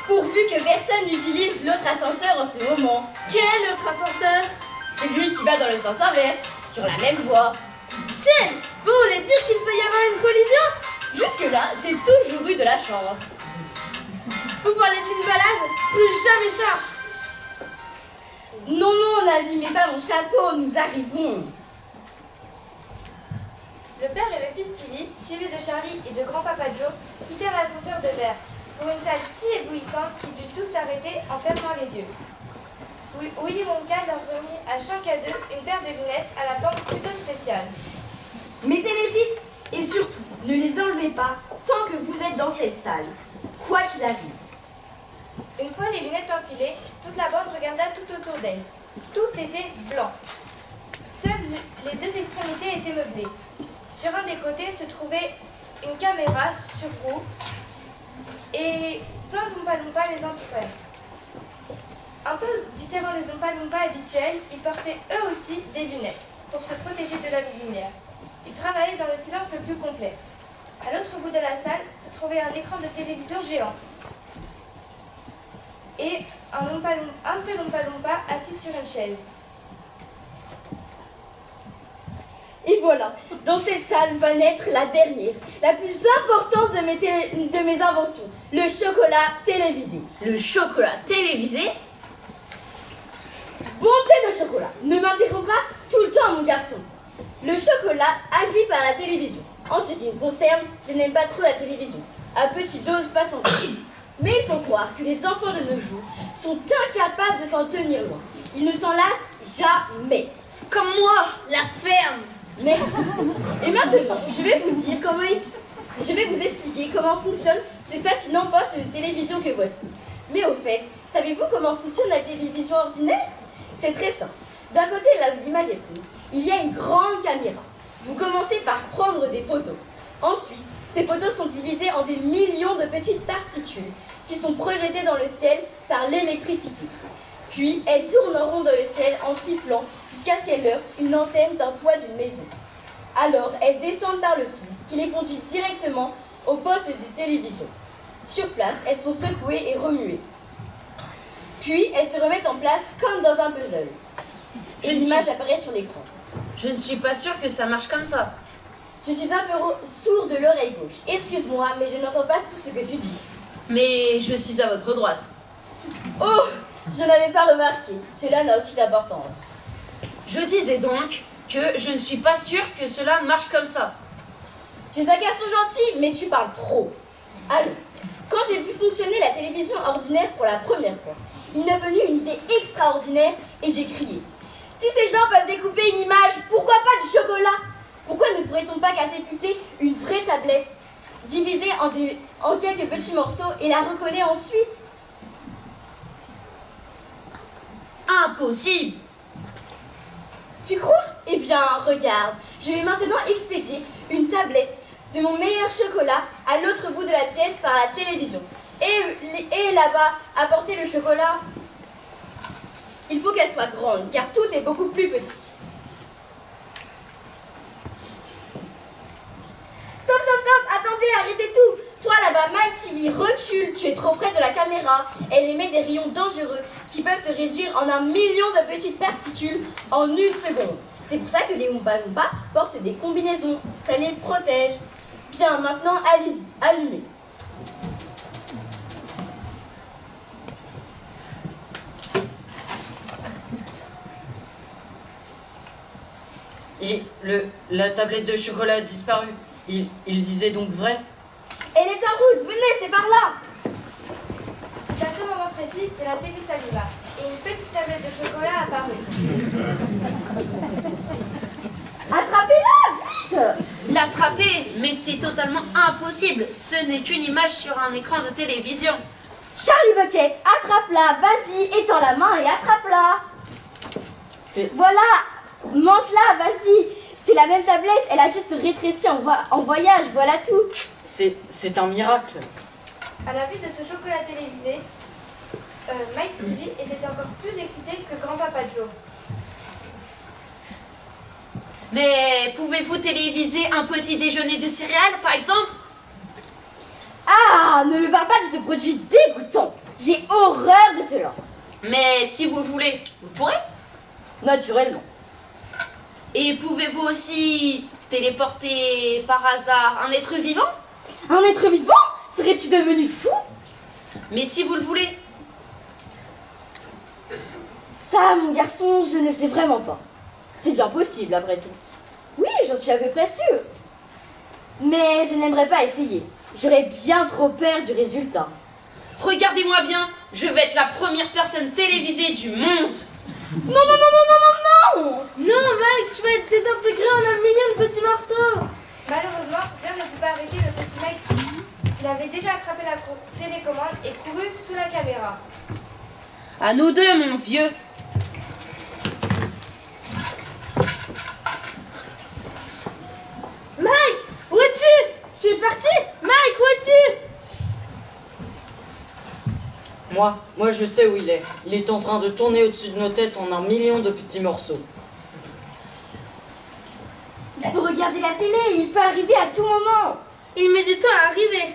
Pourvu que personne n'utilise l'autre ascenseur en ce moment. Quel autre ascenseur? Celui qui va dans le sens inverse, sur la même voie. Tiens, vous voulez dire qu'il peut y avoir une collision? Jusque-là, j'ai toujours eu de la chance. Vous parlez d'une balade? Plus jamais ça. Non, non, n'abîmez pas mon chapeau, nous arrivons. Le père et le fils Stevie, suivis de Charlie et de grand-papa Joe, quittèrent l'ascenseur de verre pour une salle si éblouissante qu'ils durent tous s'arrêter en fermant les yeux. Willy Wonka leur remit à chacun d'eux une paire de lunettes à la forme plutôt spéciale. Mettez-les vite et surtout, ne les enlevez pas tant que vous êtes dans cette salle, quoi qu'il arrive. Une fois les lunettes enfilées, toute la bande regarda tout autour d'elle. Tout était blanc. Seules les deux extrémités étaient meublées. Sur un des côtés se trouvait une caméra sur roue et plein d'Oompa-Loompa les entouraient. Un peu différents des Oompa-Loompa habituels, ils portaient eux aussi des lunettes pour se protéger de la lumière. Ils travaillaient dans le silence le plus complet. À l'autre bout de la salle se trouvait un écran de télévision géant et un seul Oompa-Loompa assis sur une chaise. Et voilà, dans cette salle va naître la dernière, la plus importante de mes inventions, le chocolat télévisé. Le chocolat télévisé? Bonté de chocolat, ne m'interromps pas tout le temps, mon garçon. Le chocolat agit par la télévision. En ce qui me concerne, je n'aime pas trop la télévision. À petite dose, pas sans doute. Mais il faut croire que les enfants de nos jours sont incapables de s'en tenir loin. Ils ne s'en lassent jamais. Comme moi, la ferme. Mais, et maintenant, je vais vous expliquer comment fonctionne ce fascinant poste de télévision que voici. Mais au fait, savez-vous comment fonctionne la télévision ordinaire? C'est très simple. D'un côté, là où l'image est prise, il y a une grande caméra. Vous commencez par prendre des photos. Ensuite, ces photos sont divisées en des millions de petites particules qui sont projetées dans le ciel par l'électricité. Puis, elles tournent en rond dans le ciel en sifflant jusqu'à ce qu'elles heurtent une antenne d'un toit d'une maison. Alors, elles descendent par le fil qui les conduit directement au poste de télévision. Sur place, elles sont secouées et remuées. Puis, elles se remettent en place comme dans un puzzle. Et l'image apparaît sur l'écran. Je ne suis pas sûre que ça marche comme ça. Je suis un peu sourd de l'oreille gauche. Excuse-moi, mais je n'entends pas tout ce que tu dis. Mais je suis à votre droite. Oh, je n'avais pas remarqué. Cela n'a aucune importance. Je disais donc que je ne suis pas sûre que cela marche comme ça. Tu es un garçon gentil, mais tu parles trop. Alors, quand j'ai vu fonctionner la télévision ordinaire pour la première fois, il m'est venu une idée extraordinaire et j'ai crié. Si ces gens peuvent découper une image, pourquoi pas du chocolat? Pourquoi ne pourrait-on pas catapulter une vraie tablette, divisée en quelques petits morceaux et la recoller ensuite? Impossible! Tu crois? Eh bien, regarde, je vais maintenant expédier une tablette de mon meilleur chocolat à l'autre bout de la pièce par la télévision. Et là-bas, apporter le chocolat. Il faut qu'elle soit grande, car tout est beaucoup plus petit. bah Mike TV, recule, tu es trop près de la caméra. Elle émet des rayons dangereux qui peuvent te réduire en 1 million de petites particules en 1 seconde. C'est pour ça que les Oompa Loompa portent des combinaisons, ça les protège. Bien, maintenant, allez-y, allumez. La tablette de chocolat a disparu. Il disait donc vrai? Elle est en route, venez, c'est par là. C'est à ce moment précis que la télé s'alluma et une petite tablette de chocolat apparut. Attrapez-la, vite! L'attraper? Mais c'est totalement impossible. Ce n'est qu'une image sur un écran de télévision. Charlie Bucket, attrape-la, vas-y, étends la main et attrape-la. Voilà, mange-la, vas-y. C'est la même tablette, elle a juste rétréci en voyage, voilà tout. C'est un miracle. À la vue de ce chocolat télévisé, Mike TV était encore plus excité que grand-papa Joe. Mais pouvez-vous téléviser un petit déjeuner de céréales, par exemple? Ah, ne me parle pas de ce produit dégoûtant. J'ai horreur de cela. Mais si vous voulez, vous pourrez? Naturellement. Et pouvez-vous aussi téléporter par hasard un être vivant? Un être vivant? Serais-tu devenu fou? Mais si vous le voulez. Ça, mon garçon, je ne sais vraiment pas. C'est bien possible, après tout. Oui, j'en suis à peu près sûre. Mais je n'aimerais pas essayer. J'aurais bien trop peur du résultat. Regardez-moi bien, je vais être la première personne télévisée du monde. Non, non, non, non, non, non, non! Non, Mike, tu vas être désintégré en 1 million de petits morceaux. Malheureusement, rien ne put pas arrêter le petit Mike TV. Il avait déjà attrapé la télécommande et couru sous la caméra. À nous deux, mon vieux. Mike, où es-tu? Je suis parti. Mike, où es-tu? Moi je sais où il est. Il est en train de tourner au-dessus de nos têtes en 1 million de petits morceaux. Il faut regarder la télé, il peut arriver à tout moment. Il met du temps à arriver.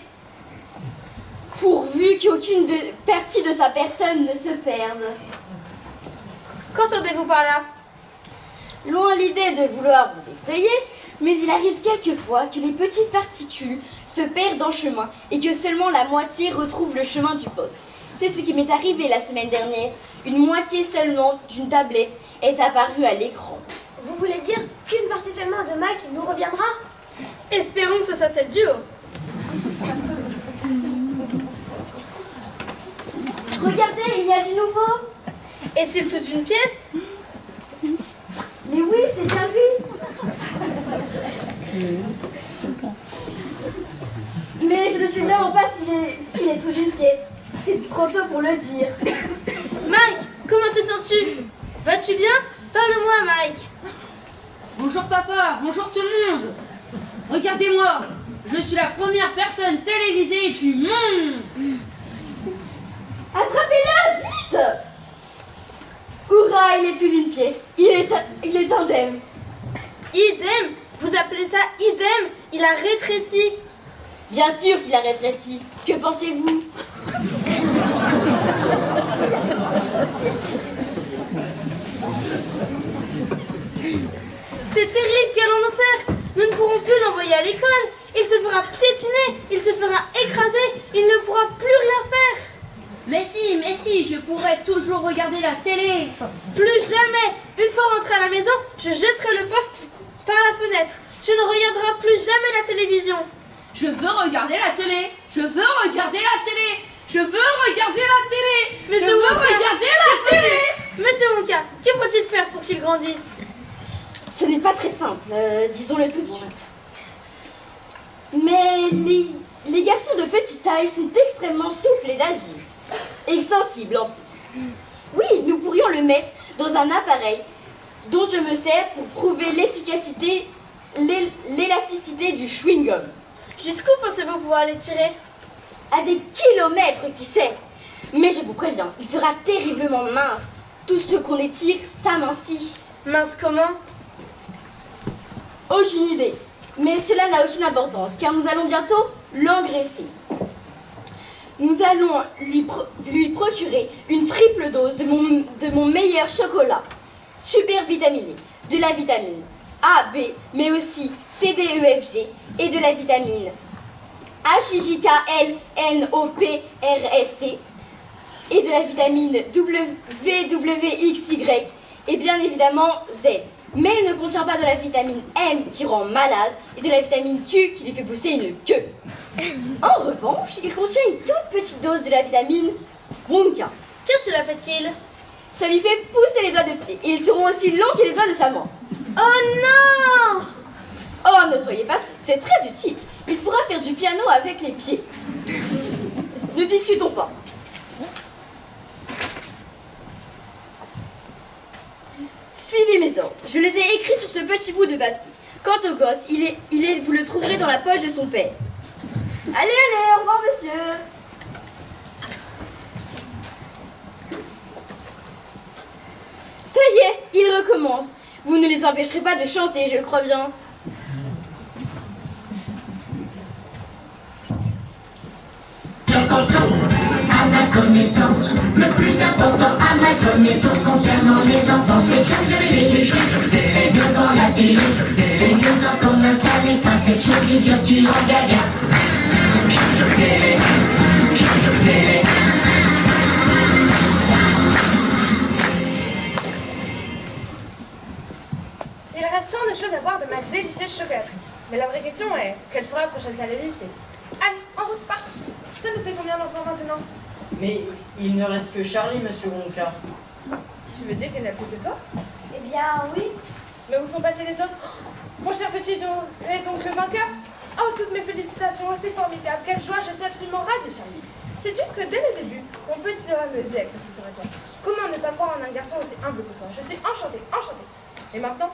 Pourvu qu'aucune partie de sa personne ne se perde. Qu'entendez-vous par là? Loin l'idée de vouloir vous effrayer, mais il arrive quelquefois que les petites particules se perdent en chemin et que seulement la moitié retrouve le chemin du poste. C'est ce qui m'est arrivé la semaine dernière. Une moitié seulement d'une tablette est apparue à l'écran. Vous voulez dire qu'une partie seulement de Mike nous reviendra? Espérons que ce soit cette duo. Regardez, il y a du nouveau. Est-il toute une pièce? Mais oui, c'est bien lui. Mais je ne sais vraiment pas s'il est toute une pièce. C'est trop tôt pour le dire. Mike, comment te sens-tu? Vas-tu bien? Parle-moi, Mike. Bonjour papa, bonjour tout le monde. Regardez-moi, je suis la première personne télévisée du monde. Attrapez-le, vite! Hurrah, il est toute une pièce. Il est indemne. Idem? Vous appelez ça idem? Il a rétréci. Bien sûr qu'il a rétréci. Que pensez-vous? C'est terrible, qu'allons-nous faire? Nous ne pourrons plus l'envoyer à l'école. Il se fera piétiner, il se fera écraser, il ne pourra plus rien faire. Mais si, je pourrais toujours regarder la télé. Plus jamais. Une fois rentré à la maison, je jetterai le poste par la fenêtre. Tu ne regarderas plus jamais la télévision. Je veux regarder la télé. Je veux regarder la télé. Je veux regarder la télé. Monsieur je veux Wonka, regarder la télé. Monsieur Wonka, que faut-il faire pour qu'il grandisse? Ce n'est pas très simple, disons-le tout de suite. Mais les garçons de petite taille sont extrêmement souples et agiles. Extensibles. Oui, nous pourrions le mettre dans un appareil dont je me sers pour prouver l'efficacité, l'élasticité du chewing-gum. Jusqu'où pensez-vous pouvoir les tirer? À des kilomètres, qui sait. Mais je vous préviens, il sera terriblement mince. Tout ce qu'on étire s'amincit. Mince comment? Aucune idée. Mais cela n'a aucune importance, car nous allons bientôt l'engraisser. nous allons lui procurer une triple dose de mon meilleur chocolat, super vitaminé, de la vitamine A, B, mais aussi C, D, E, F, G, et de la vitamine H, I, J, K, L, N, O, P, R, S, T, et de la vitamine W, W, X, Y, et bien évidemment Z. Mais il ne contient pas de la vitamine M qui rend malade et de la vitamine Q qui lui fait pousser une queue. En revanche, il contient une toute petite dose de la vitamine Wonka. Que cela fait-il? Ça lui fait pousser les doigts de pied et ils seront aussi longs que les doigts de sa main. Oh non! Oh, ne soyez pas sûrs, c'est très utile. Il pourra faire du piano avec les pieds. Ne discutons pas. Suivez mes ordres. Je les ai écrits sur ce petit bout de papier. Quant au gosse, vous le trouverez dans la poche de son père. Allez, au revoir, monsieur. Ça y est, ils recommencent. Vous ne les empêcherez pas de chanter, je le crois bien. À ma connaissance, le plus important à ma connaissance concernant les enfants, c'est et devant la télé, et nous entendons installer par cette chose idiote qui rend gaga. Il reste tant de choses à voir de ma délicieuse chocolaterie. Mais la vraie question est, quelle sera la prochaine salle à visiter? Allez, en route, partons. Ça nous fait combien d'enfants maintenant? Mais il ne reste que Charlie, monsieur Wonka. Tu veux dire qu'il n'y a plus que toi? Eh bien, oui. Mais où sont passés les autres? Mon cher petit Joe est donc le vainqueur? Oh, toutes mes félicitations, c'est formidable. Quelle joie, je suis absolument ravie, Charlie. Sais-tu que dès le début, mon petit homme me disait que ce serait toi? Comment ne pas croire en un garçon aussi humble que toi? Je suis enchantée, enchantée. Et maintenant,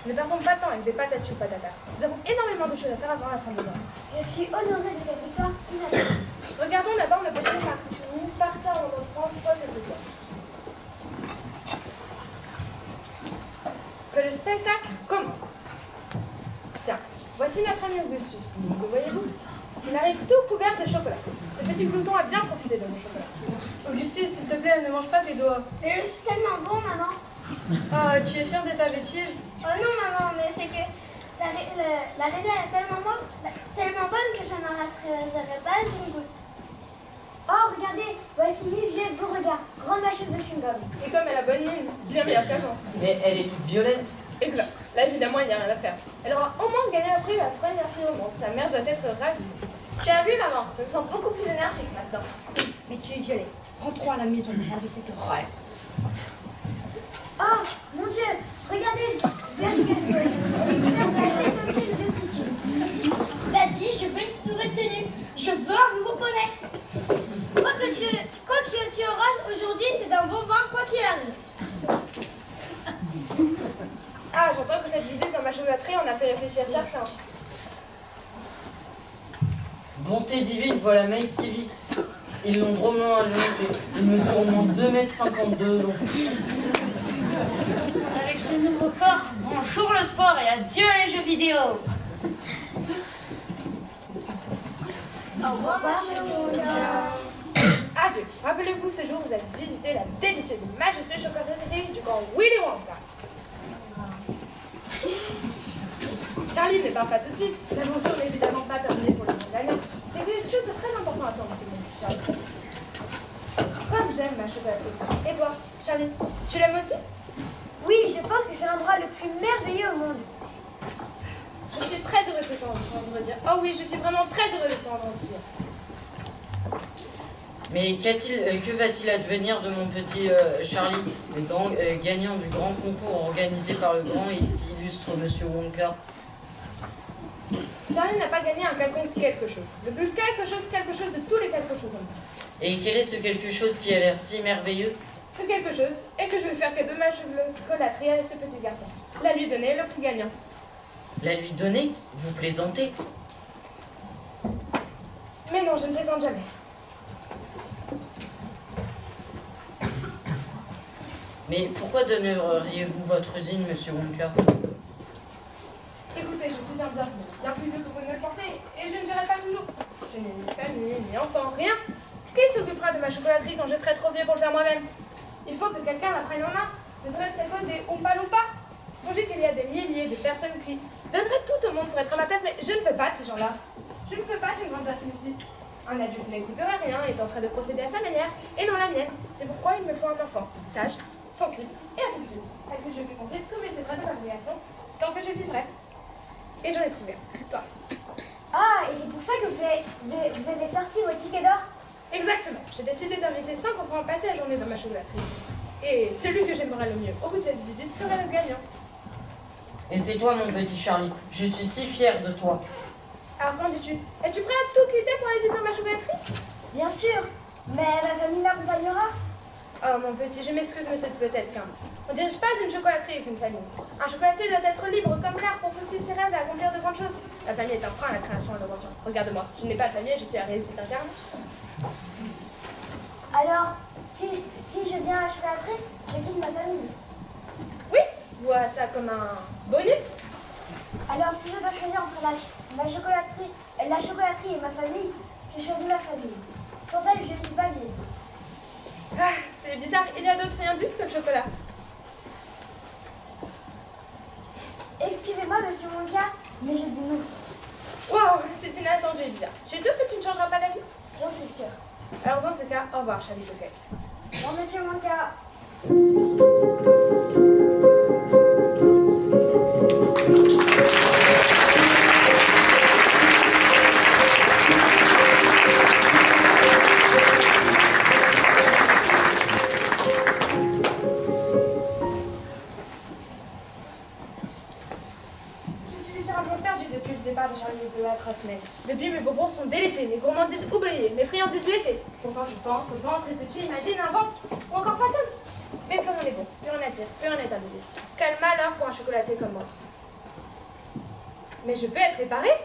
ne perdons pas de temps avec des patates ou patatas. Nous avons énormément de choses à faire avant la fin des heures. Je suis honorée de cette victoire inattendue. Regardons d'abord le petit parc. Nous partir en montrant quoi que ce soit. Que le spectacle commence. Tiens, voici notre ami Augustus. Le voyez-vous? Il arrive tout couvert de chocolat. Ce petit glouton a bien profité de mon chocolat. Augustus, s'il te plaît, ne mange pas tes doigts. Mais je suis tellement bon, maman. Oh, tu es fière de ta bêtise? Oh non, maman, mais c'est que la rivière est tellement bonne que je n'en raterai pas une goutte. Oh, regardez, voici Miss Violette Beauregard, grande mâcheuse de chewing-gum. Et comme elle a bonne mine, bien meilleure qu'avant. Mais elle est toute violette. Et là, évidemment, il n'y a rien à faire. Elle aura au moins gagné la première fille au monde. Sa mère doit être ravie. Tu as vu, maman? Je me sens beaucoup plus énergique maintenant. Mais tu es Violette. Rentrons à la maison pour enlever cette horreur. Oh, mon Dieu, regardez, Vergazole. Elle est couverte de la tête entière de vestiges. C'est-à-dire, je veux une nouvelle tenue. Je veux un nouveau poney. Quoi que tu auras aujourd'hui, c'est un bon vin, quoi qu'il arrive. Ah, j'entends que cette visite dans ma chocolaterie en a fait réfléchir certains. Bonté divine, voilà Mike TV. Ils l'ont drôlement allongé. Ils mesurent au moins 2,52 m long. Avec ce nouveau corps, bonjour le sport et adieu les jeux vidéo. Au revoir, monsieur. Adieu. Rappelez-vous, ce jour, vous allez visiter la délicieuse et majestueuse chocolaterie du grand Willy Wonka. Charlie ne part pas tout de suite. L'aventure n'est évidemment pas terminée pour le reste de l'année. J'ai quelque chose de très important à toi, mon petit Charlie. Comme j'aime ma chocolaterie. Et toi, Charlie, tu l'aimes aussi? Oui, je pense que c'est l'endroit le plus merveilleux au monde. Je suis très heureuse de t'entendre dire. Oh oui, je suis vraiment très heureuse de t'entendre dire. Mais que va-t-il advenir de mon petit Charlie, le grand gagnant du grand concours organisé par le grand et illustre monsieur Wonka? Charlie n'a pas gagné un quelconque quelque chose. De plus quelque chose de tous les quelque chose au monde. Et quel est ce quelque chose qui a l'air si merveilleux? Ce quelque chose est que je vais faire cadeau de ma chocolaterie à ce petit garçon. La lui donner le prix gagnant. La lui donner? Vous plaisantez? Mais non, je ne plaisante jamais. Mais pourquoi donneriez-vous votre usine, monsieur Wonka? Écoutez, je suis un bien plus vieux que vous ne le pensez, et je ne dirai pas toujours. Je n'ai ni famille, ni enfant, rien. Qui ma chocolaterie quand je serai trop vieux pour le faire moi-même. Il faut que quelqu'un la prenne en main, ne serait-ce qu'à cause des Oompa Loompa. Songez qu'il y a des milliers de personnes qui donneraient tout au monde pour être à ma place, mais je ne veux pas de ces gens-là. Je ne veux pas d'une grande personne ici. Un adulte n'écouterait rien, est en train de procéder à sa manière, et non la mienne. C'est pourquoi il me faut un enfant, sage, sensible et affectueux, à qui je puis confier tous mes secrets de ma réaction, tant que je vivrai. Et j'en ai trouvé un, toi. Ah, et c'est pour ça que vous avez sorti vos tickets d'or? Exactement. J'ai décidé d'inviter 5 enfants à passer la journée dans ma chocolaterie. Et celui que j'aimerais le mieux au bout de cette visite serait le gagnant. Et c'est toi, mon petit Charlie. Je suis si fière de toi. Alors qu'en dis-tu? Es-tu prêt à tout quitter pour aller vivre dans ma chocolaterie? Bien sûr, mais ma famille m'accompagnera. Oh mon petit, je m'excuse, mais c'est peut-être qu'un. On ne dirige pas une chocolaterie avec une famille. Un chocolatier doit être libre comme l'air pour poursuivre ses rêves et accomplir de grandes choses. La famille est un frein à la création et à l'invention. Regarde-moi, je n'ai pas de famille, je suis la réussite incarne. Alors, si je viens à la chocolaterie, je quitte ma famille. Oui, vois ça comme un bonus. Alors, si je dois choisir entre la chocolaterie et ma famille, je choisis ma famille. Sans elle, je ne vis pas vivre. Ah, c'est bizarre, il y a d'autres friandises que le chocolat. Excusez-moi, monsieur Wonka, mais je dis non. Waouh, c'est inattendu et bizarre. Je suis sûre que tu ne changeras pas d'avis? J'en suis sûre. Alors dans ce cas, au revoir, Charlie Coquette. Bon, monsieur Wonka. Depuis, mes bonbons sont délaissés, mes gourmandises oubliées, mes friandises laissées. Pourtant, je pense, au ventre, réfléchis, imagine, invente, ou encore façonne. Mais plus rien n'est bon, plus rien n'attire, plus rien n'est un délice. Quel malheur pour un chocolatier comme moi. Mais je peux être réparée.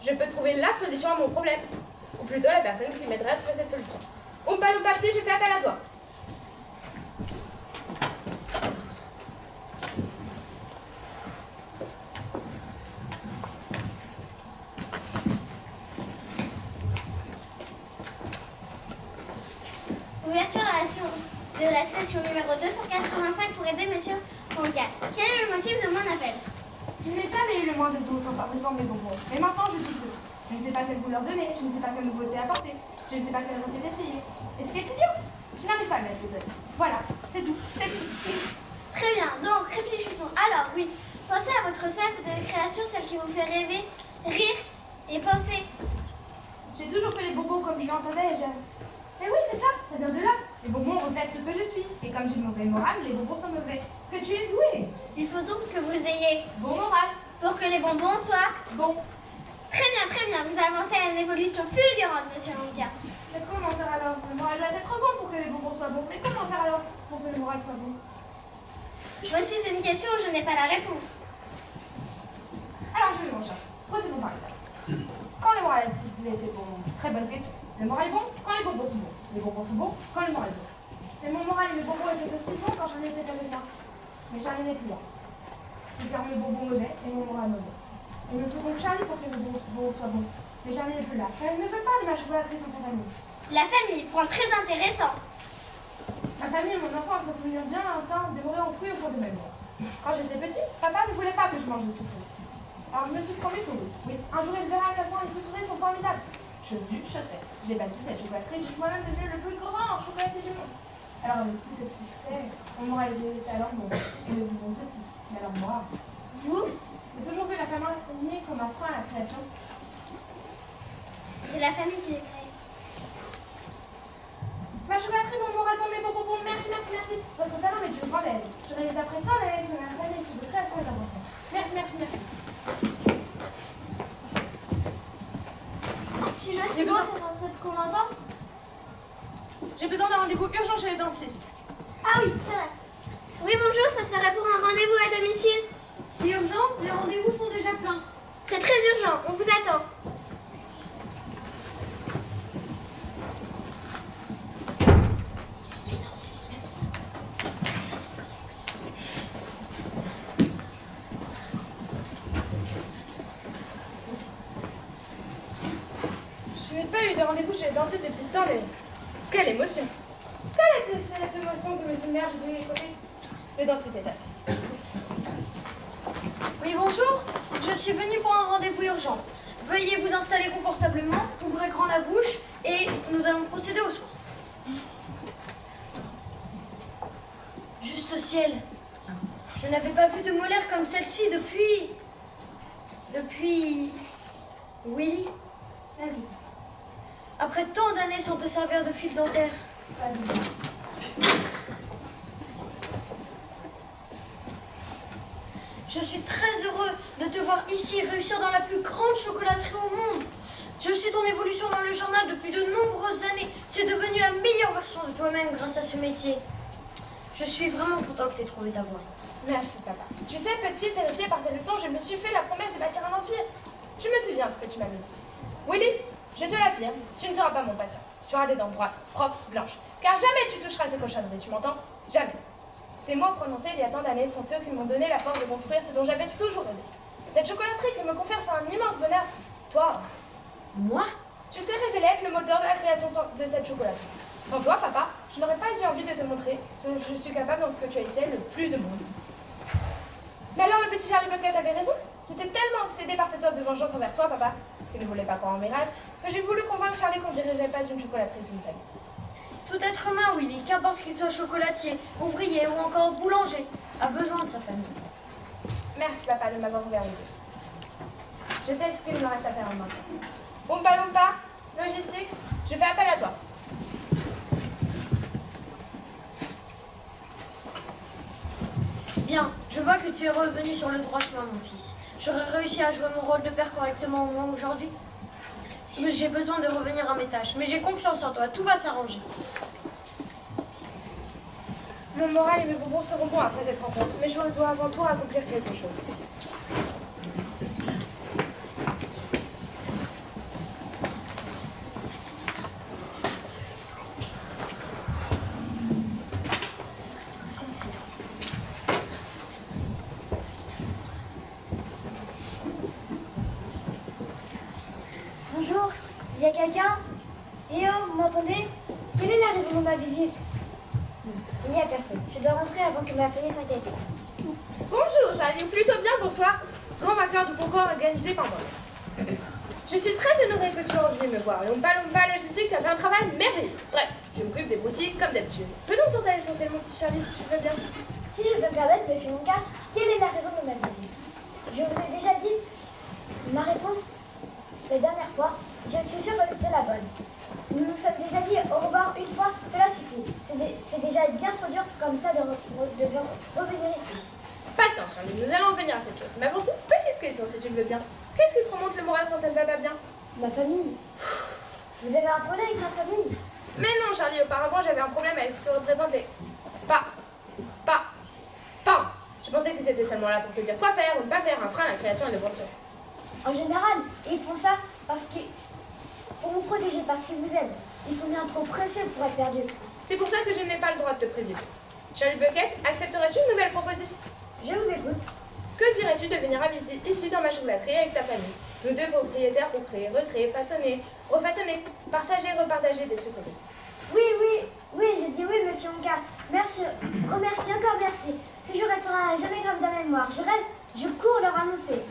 Je peux trouver la solution à mon problème. Ou plutôt la personne qui m'aiderait à trouver cette solution. Oompa Loompa Psy, j'ai fait appel à toi. Ouverture de la session numéro 285 pour aider Monsieur Wonka. Quel est le motif de mon appel? Je n'ai jamais eu le moins de doute en fabriquant mes bonbons. Mais maintenant, je doute. Je ne sais pas quelle couleur donner, je ne sais pas quelle nouveauté apporter, je ne sais pas quelle recette essayer. Et ce qui est idiot, je n'arrive pas à le mettre de Voilà, c'est tout, c'est tout. Très bien, donc réfléchissons. Alors, oui, pensez à votre recette de création, celle qui vous fait rêver, rire et penser. J'ai toujours fait les bonbons comme je l'entendais et j'aime. Et oui, c'est ça vient de là. Les bonbons reflètent ce que je suis. Et comme j'ai une mauvaise morale, les bonbons sont mauvais. Que tu es doué. Il faut donc que vous ayez bon moral pour que les bonbons soient bon. Très bien. Vous avancez à une évolution fulgurante, Monsieur Wonka. Mais comment faire alors? Le moral doit être bon pour que les bonbons soient bons. Mais comment faire alors pour que le moral soit bon? Voici une question où je n'ai pas la réponse. Alors je vais m'en chercher. Procédons par étapes. Quand le moral était bon, très bonne question. Le moral est bon quand les bonbons sont bons. Les bonbons sont bons quand le moral est bon. Mais mon moral et mes bonbons étaient aussi bons quand j'en étais avec moi. Mais Charlie n'est plus là. J'ai perdu mes bonbons mauvais et mon moral mauvais. Il me faut donc Charlie pour que mes bonbons soient bons. Mais Charlie n'est plus là. Elle ne veut pas de ma chocolaterie sans sa famille. La famille, point très intéressant. Ma famille et mon enfant s'en souviennent bien longtemps dévorés en fruits au fond de ma mémoire. Quand j'étais petite, papa ne voulait pas que je mange de sucreries. Alors je me suis promis pour lui. Oui, un jour il verra à quel point les sucreries sont formidables. Chose due, chose faite. J'ai bâti cette chocolaterie, je suis moi-même devenu le plus grand chocolatier du monde. Alors avec tout ce succès, mon moral était alors bon. Et le bon aussi. Mais alors moi, vous, j'ai toujours vu la famille comme un frein à la création. C'est la famille qui les crée. Ma chocolaterie, mon moral, bon, mes bonbons, merci. Votre talent m'est une grande aide. J'aurai les après tant d'élèves que ma famille sur de création et d'invention. Merci. Suis-je bon pour votre commandant? J'ai besoin d'un rendez-vous urgent chez les dentistes. Ah oui, c'est vrai. Oui, bonjour, ça serait pour un rendez-vous à domicile. C'est urgent, les rendez-vous sont déjà pleins. C'est très urgent, on vous attend. Je n'ai pas eu de rendez-vous chez les dentistes depuis tant d'années. Quelle émotion! Quelle était cette émotion que M. le maire voulait écouter? Le dentiste est là. Oui, bonjour. Je suis venue pour un rendez-vous urgent. Veuillez vous installer confortablement, ouvrez grand la bouche et nous allons procéder au soin. Juste ciel. Je n'avais pas vu de molaire comme celle-ci depuis... Willy. Après tant d'années sans te servir de fil dentaire. Je suis très heureux de te voir ici réussir dans la plus grande chocolaterie au monde. Je suis ton évolution dans le journal depuis de nombreuses années. Tu es devenue la meilleure version de toi-même grâce à ce métier. Je suis vraiment content que tu aies trouvé ta voie. Merci, papa. Tu sais, petite, terrifiée par tes leçons, je me suis fait la promesse de bâtir un empire. Je me souviens ce que tu m'avais dit. Willy, je te l'affirme, tu ne seras pas mon patient. Tu auras des dents droites, propres, blanches. Car jamais tu toucheras ces cochonneries, tu m'entends? Jamais. Ces mots prononcés il y a tant d'années sont ceux qui m'ont donné la force de construire ce dont j'avais toujours rêvé. Cette chocolaterie qui me confère un immense bonheur. Toi, moi, je t'ai révélé être le moteur de la création de cette chocolaterie. Sans toi, papa, je n'aurais pas eu envie de te montrer ce dont je suis capable dans ce que tu as essayé le plus au monde. Mais alors le petit Charlie Bucket avait raison. J'étais tellement obsédée par cette sorte de vengeance envers toi, papa, qui ne voulait pas croire en mes rêves, que j'ai voulu convaincre Charlie qu'on ne dirigeait pas une chocolaterie d'une famille. tout être humain, Willy, qu'importe qu'il soit chocolatier, ouvrier ou encore boulanger, a besoin de sa famille. Merci, papa, de m'avoir ouvert les yeux. Je sais ce qu'il me reste à faire en maintenant. Oompa Loompa, logistique, je fais appel à toi. Bien, je vois que tu es revenu sur le droit chemin, mon fils. J'aurais réussi à jouer mon rôle de père correctement au moins aujourd'hui. Mais j'ai besoin de revenir à mes tâches. Mais j'ai confiance en toi, tout va s'arranger. Mon moral et mes bonbons seront bons après cette rencontre, mais je dois avant tout accomplir quelque chose. Bonjour, il y a quelqu'un? Eh oh, vous m'entendez? Quelle est la raison de ma visite? Il n'y a personne. Je dois rentrer avant que ma famille s'inquiète. Bonjour, j'arrive plutôt bien, bonsoir. Grand vainqueur du concours organisé par moi. Je suis très honorée que tu aies envie de me voir. Et Oompa Loompa Logistique a fait un travail merveilleux. Bref, je m'occupe des boutiques comme d'habitude. Venons sur ta l'essentiel, mon petit Charlie, si tu veux bien. Si je peux me permettre, monsieur Wonka, quelle est la raison de ma visite? Je vous ai déjà dit ma réponse la dernière fois. Je suis sûre que c'était la bonne. Nous nous sommes déjà dit au revoir une fois, cela suffit. C'est déjà bien trop dur comme ça de revenir ici. Patience, Charlie, nous allons venir à cette chose. Mais avant tout, petite question, si tu le veux bien. Qu'est-ce qui te remonte le moral quand ça ne va pas bien? Ma famille. Vous avez un problème avec ma famille? Mais non, Charlie, auparavant, j'avais un problème avec ce que représentent les... Pas. Je pensais que c'était seulement là pour te dire quoi faire ou ne pas faire, un frein à la création et l'invention. En général, ils font ça pour vous protéger, parce qu'ils vous aiment. Ils sont bien trop précieux pour être perdus. C'est pour ça que je n'ai pas le droit de te privilégier. Charlie Bucket, accepterais-tu une nouvelle proposition? Je vous écoute. Que dirais-tu de venir habiter ici dans ma chocolaterie avec ta famille? Nous deux propriétaires pour créer, recréer, façonner, refaçonner, partager, repartager des sucreries. Oui, je dis oui, monsieur Wonka. Merci, remercie, encore merci. Ce jour restera jamais gravé dans ma mémoire. Je cours leur annoncer.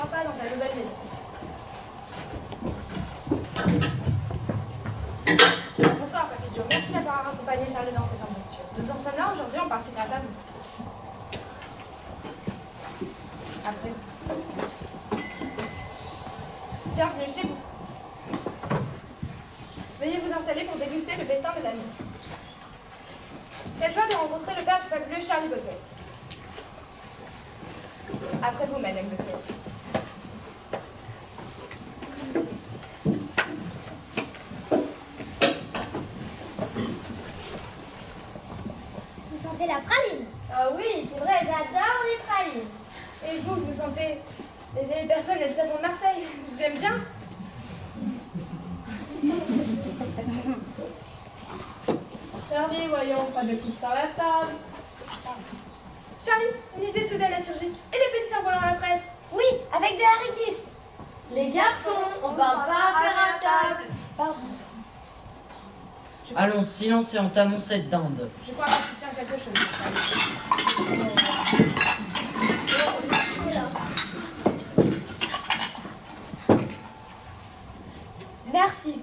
pas dans ta nouvelle maison. Bonsoir, Papy Joe. Merci d'avoir accompagné Charlie dans cette aventure. Nous en sommes là aujourd'hui en partie grâce à vous. Après. Bienvenue chez vous. Veuillez vous installer pour déguster le festin de la nuit. Quelle joie de rencontrer le père du fabuleux Charlie Bucket. Après vous, Madame Bucket. Vous sentez la praline? Ah oui, c'est vrai, j'adore les pralines. Et vous, vous sentez les vieilles personnes et le savon de Marseille? J'aime bien. Charlie, voyons, pas de coups sur la table. Charlie, une idée soudaine a surgi. Et les petits cerfs-volants à la presse? Oui, avec de la réglisse. Les garçons, on va pas faire un table. Pardon. Allons, silence et entamons cette dinde. Je crois que tu tiens quelque chose. Merci.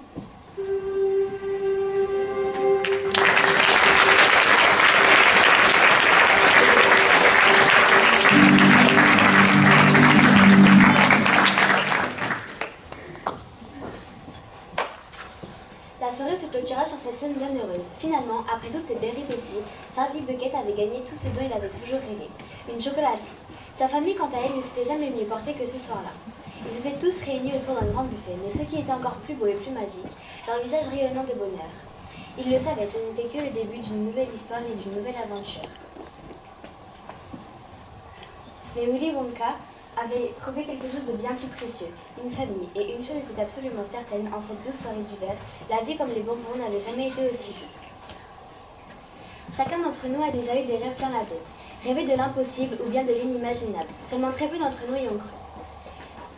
La soirée se clôtura sur cette scène bien heureuse. Finalement, après toutes ces péripéties, Charlie Bucket avait gagné tout ce dont il avait toujours rêvé, une chocolaterie. Sa famille, quant à elle, ne s'était jamais mieux portée que ce soir-là. Ils étaient tous réunis autour d'un grand buffet, mais ce qui était encore plus beau et plus magique, leur visage rayonnant de bonheur. Ils le savaient, ce n'était que le début d'une nouvelle histoire et d'une nouvelle aventure. Mais Willy Wonka avait trouvé quelque chose de bien plus précieux, une famille. Et une chose était absolument certaine, en cette douce soirée d'hiver, la vie comme les bonbons n'avait jamais été aussi vue. Chacun d'entre nous a déjà eu des rêves plein la tête. Rêver de l'impossible ou bien de l'inimaginable. Seulement très peu d'entre nous y ont cru.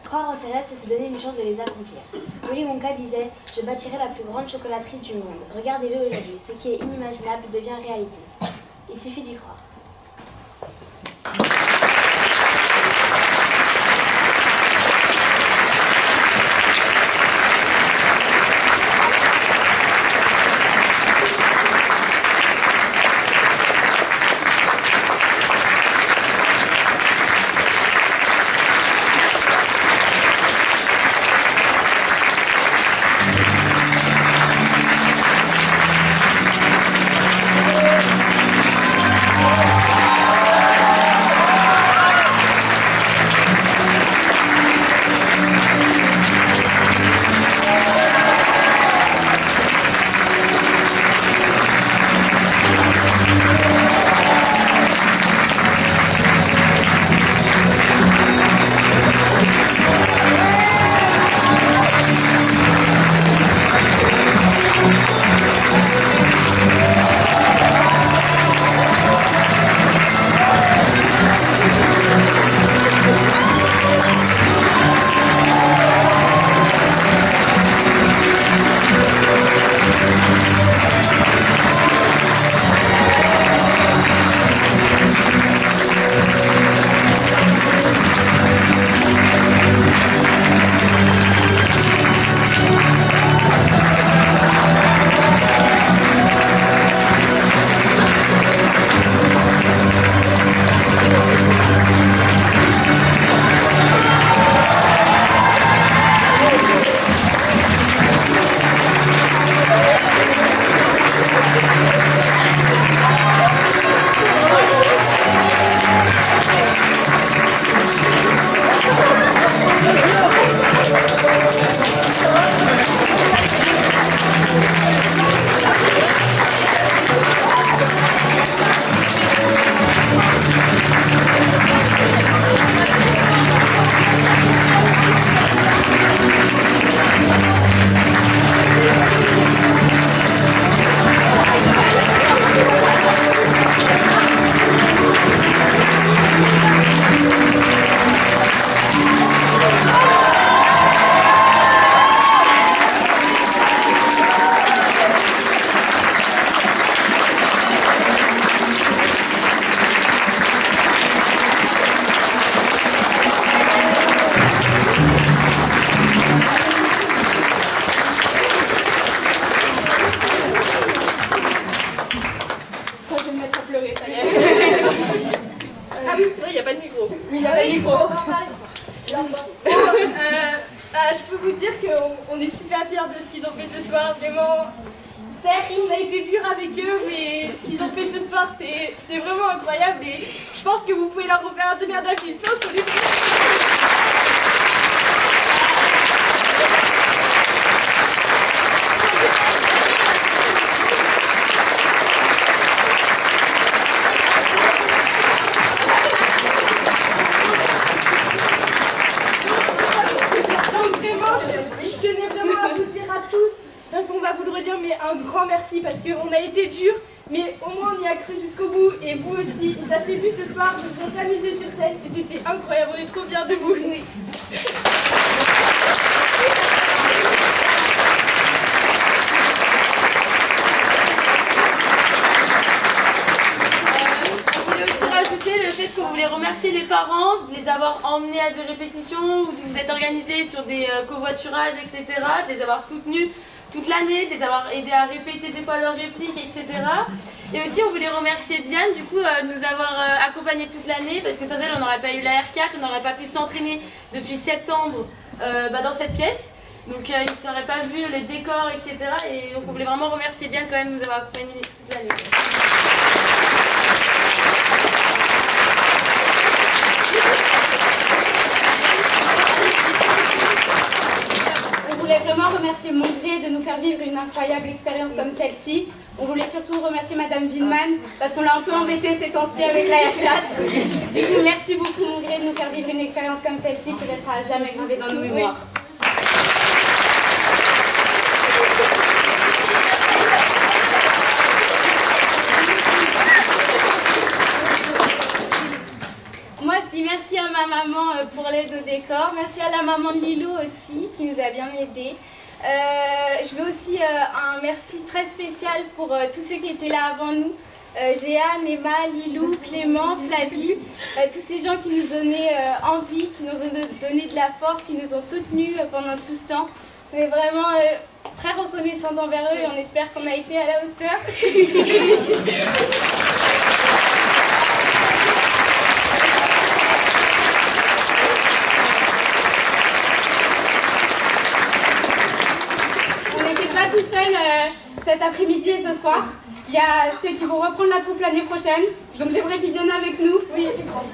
Croire en ses rêves, c'est se donner une chance de les accomplir. Willy Wonka disait « Je bâtirai la plus grande chocolaterie du monde. Regardez-le aujourd'hui, ce qui est inimaginable devient réalité. Il suffit d'y croire. » Oh, Je peux vous dire qu'on est super fiers de ce qu'ils ont fait ce soir, vraiment. Certes, on a été dur avec eux, mais ce qu'ils ont fait ce soir, c'est vraiment incroyable et je pense que vous pouvez leur refaire un tonnerre d'applaudissements. Je tenais vraiment à vous dire à tous, de toute façon on va vous le redire, mais un grand merci parce qu'on a été dur, mais au moins on y a cru jusqu'au bout et vous aussi. Ça s'est vu ce soir, vous vous êtes amusés sur scène et c'était incroyable, on est trop fiers de vous. Le fait qu'on voulait remercier les parents, de les avoir emmenés à des répétitions ou de vous être organisés sur des covoiturages, etc., de les avoir soutenus toute l'année, de les avoir aidés à répéter des fois leurs répliques, etc. Et aussi on voulait remercier Diane du coup de nous avoir accompagnés toute l'année parce que sans elle on n'aurait pas eu la R4, on n'aurait pas pu s'entraîner depuis septembre dans cette pièce. Donc ils ne sauraient pas vu les décors, etc. Et donc on voulait vraiment remercier Diane quand même de nous avoir accompagnés toute l'année. On voulait vraiment remercier Mongré de nous faire vivre une incroyable expérience comme celle-ci. On voulait surtout remercier Madame Villeman parce qu'on l'a un peu embêtée ces temps-ci avec la R4. Du coup, merci beaucoup Mongré de nous faire vivre une expérience comme celle-ci qui restera à jamais gravée dans nos mémoires. Moi, je dis merci à ma maman pour l'aide au décor. Merci à la maman de Lilo aussi, qui nous a bien aidés. Je veux aussi un merci très spécial pour tous ceux qui étaient là avant nous. Jeanne, Emma, Lilou, Clément, Flavie, tous ces gens qui nous donnaient envie, qui nous ont donné de la force, qui nous ont soutenus pendant tout ce temps. On est vraiment très reconnaissants envers eux et on espère qu'on a été à la hauteur. Pas tout seul cet après-midi et ce soir. Il y a ceux qui vont reprendre la troupe l'année prochaine. Donc j'aimerais qu'ils viennent avec nous. Oui, c'est grand.